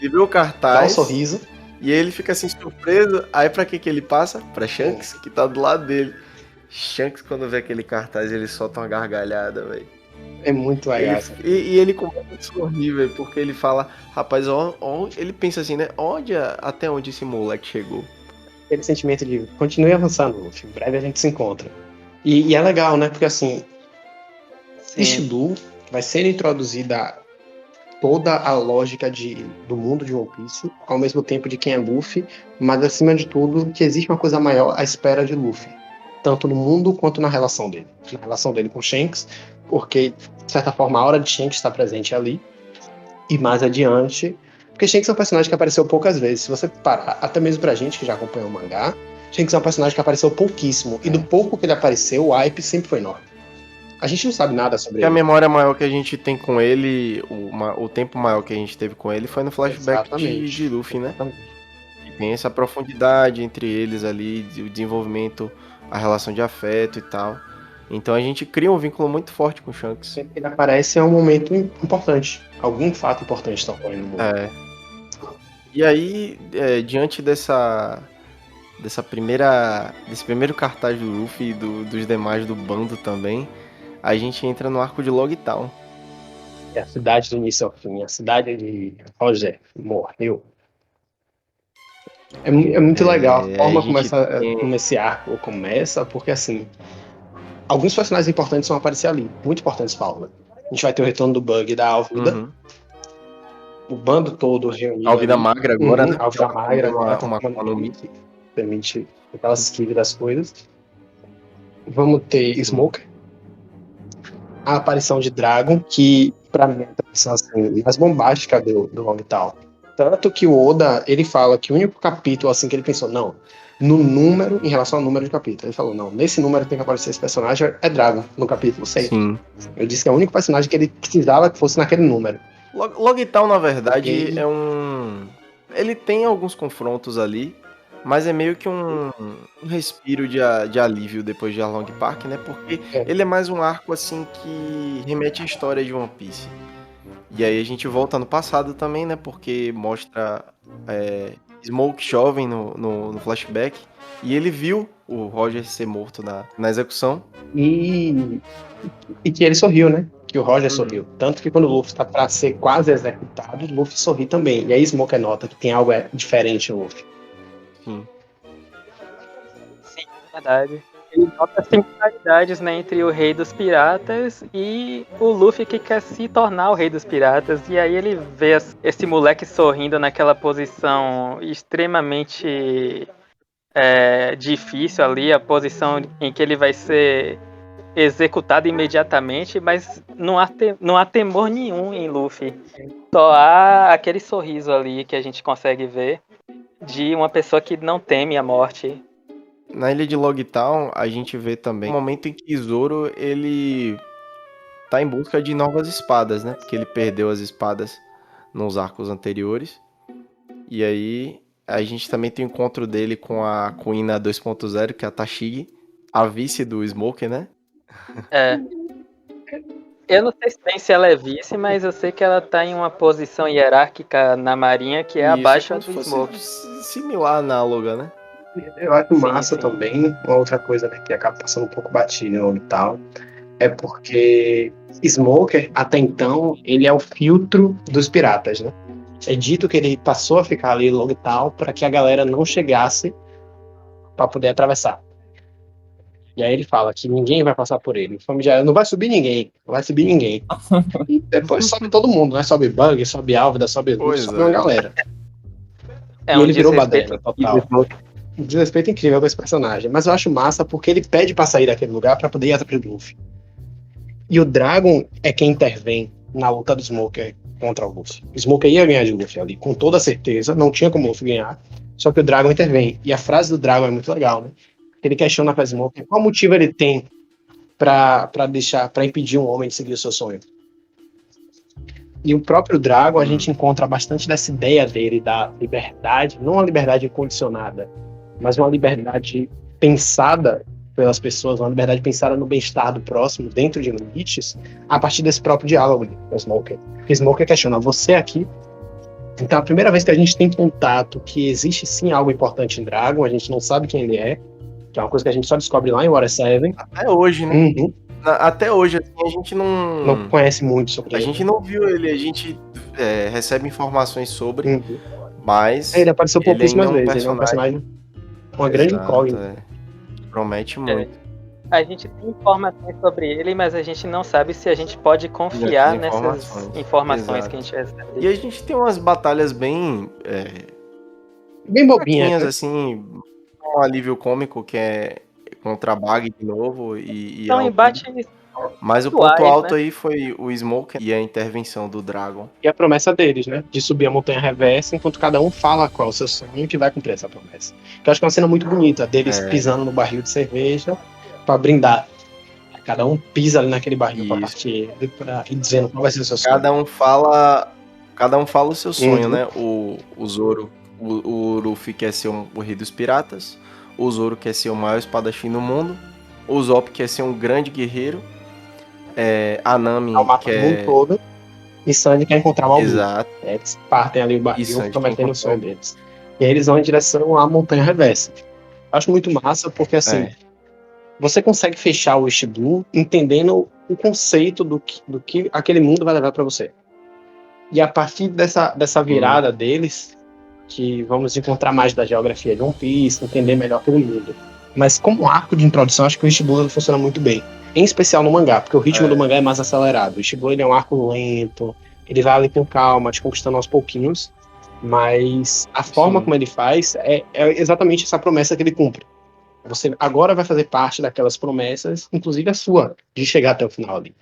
S1: Ele vê o
S2: Dá um
S1: cartaz
S2: sorriso.
S1: e ele fica assim surpreso. Aí pra que ele passa? Pra Shanks, que tá do lado dele. Shanks, quando vê aquele cartaz, ele solta uma gargalhada, velho.
S2: É muito legal.
S1: E ele começa a sorrir, velho, porque ele fala, rapaz, ele pensa assim, né? Até onde esse moleque chegou.
S2: Aquele sentimento de continue avançando, Luffy. Em breve a gente se encontra. E é legal, né? Porque assim, East Blue vai ser introduzida toda a lógica do mundo de One Piece, ao mesmo tempo de quem é Luffy, mas acima de tudo, que existe uma coisa maior à espera de Luffy. Tanto no mundo quanto na relação dele. Na relação dele com Shanks, porque, de certa forma, a hora de Shanks está presente ali. E mais adiante, porque Shanks é um personagem que apareceu poucas vezes. Se você parar, até mesmo pra gente que já acompanhou o mangá, Shanks é um personagem que apareceu pouquíssimo. E do pouco que ele apareceu, o hype sempre foi enorme. A gente não sabe nada sobre
S1: E
S2: ele.
S1: a memória maior que a gente tem com ele, o tempo maior que a gente teve com ele foi no flashback de Luffy, né? E tem essa profundidade entre eles ali, o desenvolvimento, a relação de afeto e tal. Então a gente cria um vínculo muito forte com o Shanks.
S2: Sempre que ele aparece é um momento importante. Algum fato importante está ocorrendo no mundo.
S1: E aí, diante desse primeiro cartaz do Luffy e dos demais do bando também, a gente entra no arco de Logtown.
S2: É a cidade do início ao fim, a cidade de Roger morreu. É muito legal a forma como esse arco começa, porque assim, alguns personagens importantes vão aparecer ali, muito importantes para a Alvida. A gente vai ter o retorno do Bug e da Alvida. O bando todo reunido.
S1: Alvida magra agora, né?
S2: Alvida magra agora,
S1: uma
S2: permite aquelas esquive das coisas. Vamos ter Smoker. A aparição de Dragon, que pra mim é a aparição assim, mais bombástica do Logtown. Tanto que o Oda, ele fala que o único capítulo assim que ele pensou, não, no número, em relação ao número de capítulos, ele falou, não, nesse número tem que aparecer esse personagem, é Dragon, no capítulo 6.
S1: Sim.
S2: Eu disse que é o único personagem que ele precisava que fosse naquele número.
S1: Logtown, na verdade, ele tem alguns confrontos ali, Mas é meio que um respiro de alívio depois de Arlong Park, né? Porque ele é mais um arco, assim, que remete à história de One Piece. E aí a gente volta no passado também, né? Porque mostra Smoke jovem no flashback. E ele viu o Roger ser morto na execução.
S2: E que ele sorriu, né? Que o Roger sorriu. Tanto que quando o Luffy tá pra ser quase executado, o Luffy sorri também. E aí Smoker nota que tem algo diferente no Luffy.
S1: Sim.
S3: Sim, é verdade. Ele nota similaridades, né, entre o Rei dos Piratas e o Luffy que quer se tornar o Rei dos Piratas. E aí ele vê esse moleque sorrindo naquela posição extremamente difícil ali, a posição em que ele vai ser executado imediatamente, mas não há temor nenhum em Luffy. Só há aquele sorriso ali que a gente consegue ver de uma pessoa que não teme a morte.
S1: Na ilha de Logtown, a gente vê também o momento em que Zoro, ele tá em busca de novas espadas, né? Porque ele perdeu as espadas nos arcos anteriores. E aí, a gente também tem o encontro dele com a Kuina 2.0, que é a Tashigi, a vice do Smoker, né?
S3: Eu não sei bem se ela é vice, mas eu sei que ela tá em uma posição hierárquica na marinha que é abaixo do Smoke.
S1: Similar, análoga, né?
S2: Eu acho massa
S3: sim.
S2: também, uma outra coisa, né, que acaba passando um pouco batido e tal, é porque Smoker, até então, ele é o filtro dos piratas, né? É dito que ele passou a ficar ali logo e tal para que a galera não chegasse para poder atravessar. E aí ele fala que ninguém vai passar por ele. Não vai subir ninguém, não vai subir ninguém. E depois sobe todo mundo, né? Sobe Bug, sobe Álvida, sobe Luz, sobe uma galera.
S3: É
S2: e
S3: um
S2: ele virou
S3: desrespeito
S2: baderna total. Um desrespeito incrível com esse personagem. Mas eu acho massa porque ele pede pra sair daquele lugar pra poder ir atrás do Luffy. E o Dragon é quem intervém na luta do Smoker contra o Luffy. O Smoker ia ganhar de Luffy ali, com toda certeza. Não tinha como o Luffy ganhar. Só que o Dragon intervém. E a frase do Dragon é muito legal, né? Ele questiona pra Smoker qual motivo ele tem pra impedir um homem de seguir o seu sonho. E o próprio Dragon, a gente encontra bastante dessa ideia dele da liberdade, não uma liberdade incondicionada, mas uma liberdade pensada pelas pessoas, uma liberdade pensada no bem-estar do próximo, dentro de limites, a partir desse próprio diálogo com o Smoker. Porque Smoker questiona, você aqui? Então, a primeira vez que a gente tem contato que existe sim algo importante em Dragon, a gente não sabe quem ele é, que é uma coisa que a gente só descobre lá em Water 7.
S1: Até hoje, né?
S2: Uhum.
S1: Até hoje, assim, a gente não
S2: conhece muito sobre
S1: ele.
S2: ele.
S1: A gente não viu ele, a gente recebe informações sobre, mas
S2: ele apareceu pouquíssimas
S1: ainda
S2: vezes, ele é um personagem uma grande incógnita.
S1: Promete muito.
S3: A gente tem informações sobre ele, mas a gente não sabe se a gente pode confiar nessas informações que a gente recebe.
S1: E a gente tem umas batalhas bem
S2: bobinhas,
S1: assim, um alívio cômico que é contra a Bag de novo e
S3: são embates.
S1: Mas o ponto alto aí foi o Smoke e a intervenção do Dragon.
S2: E a promessa deles, né? De subir a montanha reversa, enquanto cada um fala qual é o seu sonho que vai cumprir essa promessa. Que eu acho que é uma cena muito bonita, deles pisando no barril de cerveja pra brindar. Cada um pisa ali naquele barril pra partir e dizendo qual vai ser o seu sonho.
S1: Cada um fala o seu sonho, né? O Zoro, o Luffy quer ser o rei dos piratas, o Zoro quer ser o maior espadachim do mundo, o Zop quer ser um grande guerreiro, a Nami quer...
S2: todo, e Sandy quer encontrar o Albu.
S1: Exato.
S2: Eles partem ali o barril prometendo o sonho deles. E aí eles vão em direção à montanha reversa. Acho muito massa porque, assim, você consegue fechar o East Blue entendendo o conceito do que aquele mundo vai levar para você. E a partir dessa virada deles, que vamos encontrar mais da geografia de One Piece, entender melhor aquele mundo. Mas como arco de introdução, acho que o East Blue funciona muito bem. Em especial no mangá, porque o ritmo do mangá é mais acelerado. O East Blue ele é um arco lento, ele vai ali com calma, te conquistando aos pouquinhos, mas a forma como ele faz é exatamente essa promessa que ele cumpre. Você agora vai fazer parte daquelas promessas, inclusive a sua, de chegar até o final ali.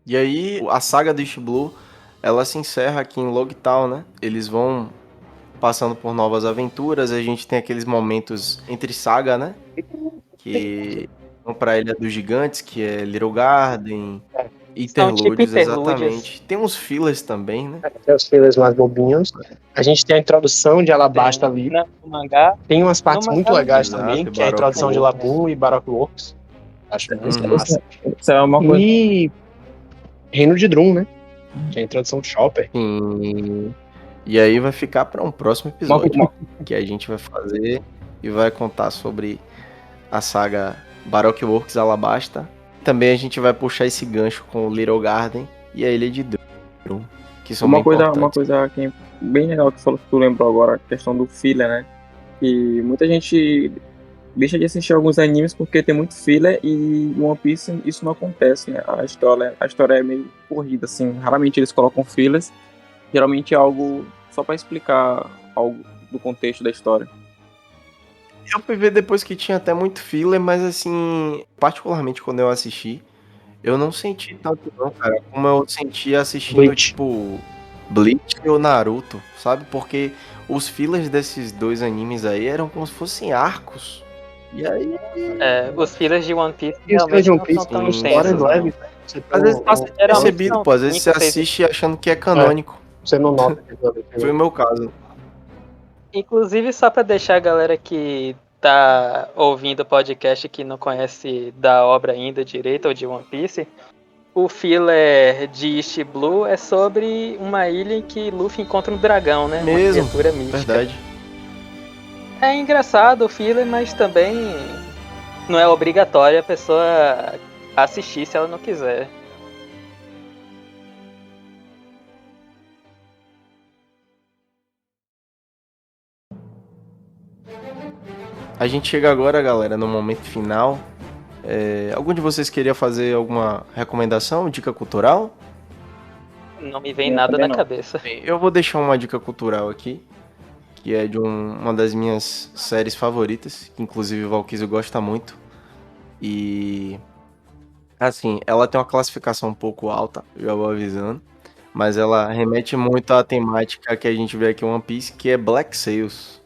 S1: E aí, a saga do East Blue, ela se encerra aqui em Logtown, né? Eles vão passando por novas aventuras, a gente tem aqueles momentos entre saga, né? Que vão pra Ilha dos Gigantes, que é Little Garden, Interlúdios, exatamente. Tem uns fillers também, né?
S2: Tem os fillers mais bobinhos. A gente tem a introdução de Alabasta ali.
S3: No mangá.
S2: Tem umas partes muito legais
S1: Exato,
S2: também, que é a introdução de Labum e Baroque Works. Acho muito massa.
S4: Isso é uma coisa.
S2: E Reino de Drum, né? Que é a introdução de Chopper.
S1: Sim. E aí vai ficar para um próximo episódio que a gente vai fazer e vai contar sobre a saga Baroque Works Alabasta. Também a gente vai puxar esse gancho com o Little Garden e a Ilha de Drum, que são
S4: uma coisa que é bem legal que tu lembrou agora, a questão do filler, né? Que muita gente deixa de assistir alguns animes porque tem muito filler e One Piece isso não acontece, né? A história é meio corrida, assim. Raramente eles colocam fillers. Geralmente é algo só pra explicar algo do contexto da história.
S1: Eu fui ver depois que tinha até muito filler, mas assim, particularmente quando eu assisti, eu não senti tanto não, cara, como eu sentia assistindo,
S2: Bleach.
S1: tipo, Bleach ou Naruto, sabe? Porque os fillers desses dois animes aí eram como se fossem arcos. E aí...
S3: os fillers de One Piece
S2: E os fillers
S3: realmente
S2: de One
S3: não
S2: Piece
S3: são tão
S2: têm histórias
S3: intensos.
S2: leves.
S1: Às vezes passa percebido,
S3: são
S1: pô, às vezes você
S3: 5, 6
S1: assiste achando que é canônico.
S2: Você não nota.
S1: Foi o meu caso.
S3: Inclusive, só pra deixar a galera que tá ouvindo o podcast que não conhece da obra ainda direito ou de One Piece, o filler de East Blue é sobre uma ilha em que Luffy encontra um dragão, né?
S1: Mesmo,
S3: uma criatura mística.
S1: Verdade.
S3: É engraçado o filler, mas também não é obrigatório a pessoa assistir se ela não quiser.
S1: A gente chega agora, galera, no momento final. Algum de vocês queria fazer alguma recomendação, dica cultural?
S3: Não me vem nada na cabeça.
S1: Bem, eu vou deixar uma dica cultural aqui, que é de uma das minhas séries favoritas, que inclusive o Valkyrie gosta muito. E assim, ela tem uma classificação um pouco alta, já vou avisando, mas ela remete muito à temática que a gente vê aqui em One Piece, que é Black Sails.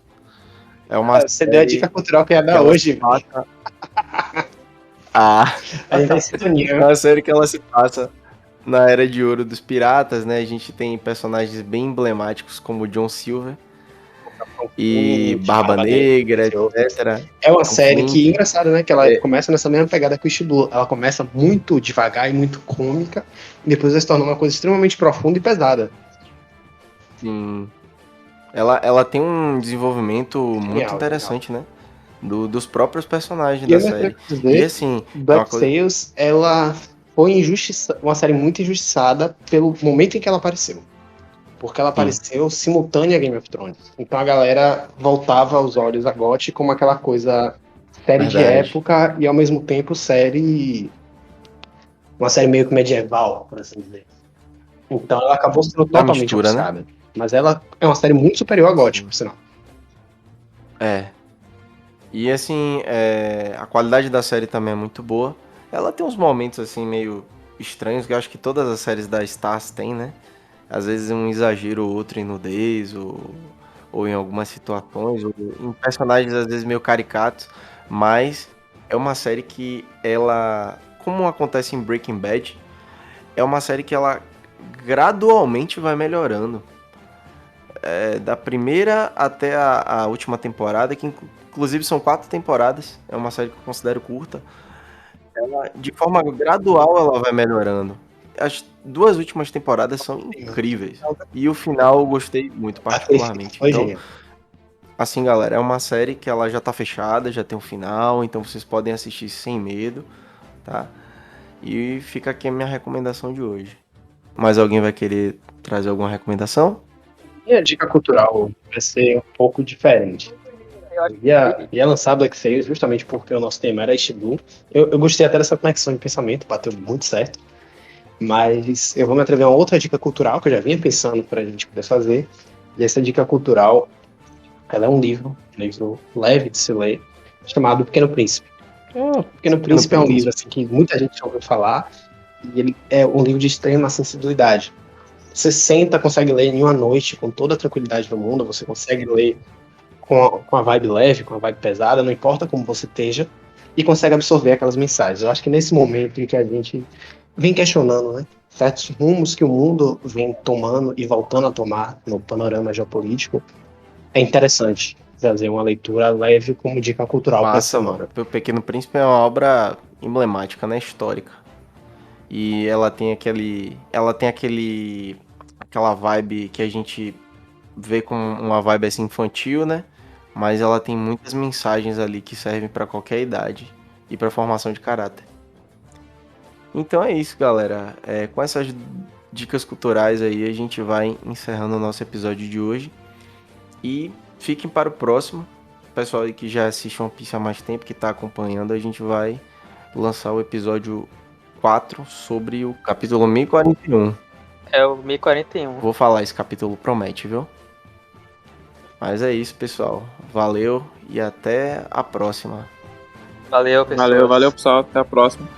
S1: É uma
S2: Você deu a dica cultural que ia dar hoje.
S1: A
S2: gente vai sintonia.
S1: É uma série que ela se passa na Era de Ouro dos Piratas, né? A gente tem personagens bem emblemáticos como John Silver e Barba Negra, etc.
S2: É uma série que, engraçado, né? Que ela começa nessa mesma pegada que o Shibu. Ela começa muito devagar e muito cômica, e depois ela se torna uma coisa extremamente profunda e pesada.
S1: Sim. Ela tem um desenvolvimento muito interessante, né? Dos próprios personagens da série. E assim,
S2: Black Sails, ela foi uma série muito injustiçada pelo momento em que ela apareceu. Porque ela apareceu simultânea a Game of Thrones. Então a galera voltava os olhos a GOT como aquela coisa série de época e ao mesmo tempo uma série meio que medieval, por assim dizer. Então ela acabou sendo totalmente ofuscada. Né? Mas ela é uma série muito superior a GOT, por sinal.
S1: E assim, a qualidade da série também é muito boa. Ela tem uns momentos assim meio estranhos, que eu acho que todas as séries da Stars têm, né? Às vezes um exagero ou outro em nudez, ou em algumas situações, ou em personagens às vezes meio caricatos. Mas é uma série que ela, como acontece em Breaking Bad, é uma série que ela gradualmente vai melhorando. Da primeira até a última temporada, que inclusive são 4 temporadas, é uma série que eu considero curta. Ela, de forma gradual, ela vai melhorando. As 2 últimas temporadas são incríveis. E o final eu gostei muito, particularmente. Então, assim, galera, é uma série que ela já tá fechada, já tem um final, então vocês podem assistir sem medo, tá? E fica aqui a minha recomendação de hoje. Mais alguém vai querer trazer alguma recomendação?
S2: Minha dica cultural vai ser um pouco diferente. Ia lançar Black Sails justamente porque o nosso tema era East Blue. Eu gostei até dessa conexão de pensamento, bateu muito certo. Mas eu vou me atrever a uma outra dica cultural que eu já vinha pensando pra gente poder fazer. E essa dica cultural, ela é um livro leve de se ler, chamado Pequeno Príncipe. O Pequeno Príncipe é um livro assim, que muita gente já ouviu falar. E ele é um livro de extrema sensibilidade. Você senta, consegue ler em uma noite com toda a tranquilidade do mundo, você consegue ler com a vibe leve, com a vibe pesada, não importa como você esteja, e consegue absorver aquelas mensagens. Eu acho que nesse momento em que a gente vem questionando, né? Certos rumos que o mundo vem tomando e voltando a tomar no panorama geopolítico. É interessante fazer uma leitura leve como dica cultural para essa
S1: Massa,
S2: semana.
S1: mano. O Pequeno Príncipe é uma obra emblemática, né? Histórica. E ela tem aquela vibe que a gente vê com uma vibe assim infantil, né? Mas ela tem muitas mensagens ali que servem para qualquer idade e para formação de caráter. Então é isso, galera. Com essas dicas culturais aí, a gente vai encerrando o nosso episódio de hoje. E fiquem para o próximo. O pessoal aí que já assiste One Piece há mais tempo, que está acompanhando, a gente vai lançar o episódio 4 sobre o capítulo 1041.
S3: É o 1041.
S1: Vou falar, esse capítulo promete, viu? Mas é isso, pessoal. Valeu e até a próxima.
S3: Valeu, pessoal.
S4: Valeu, pessoal. Até a próxima.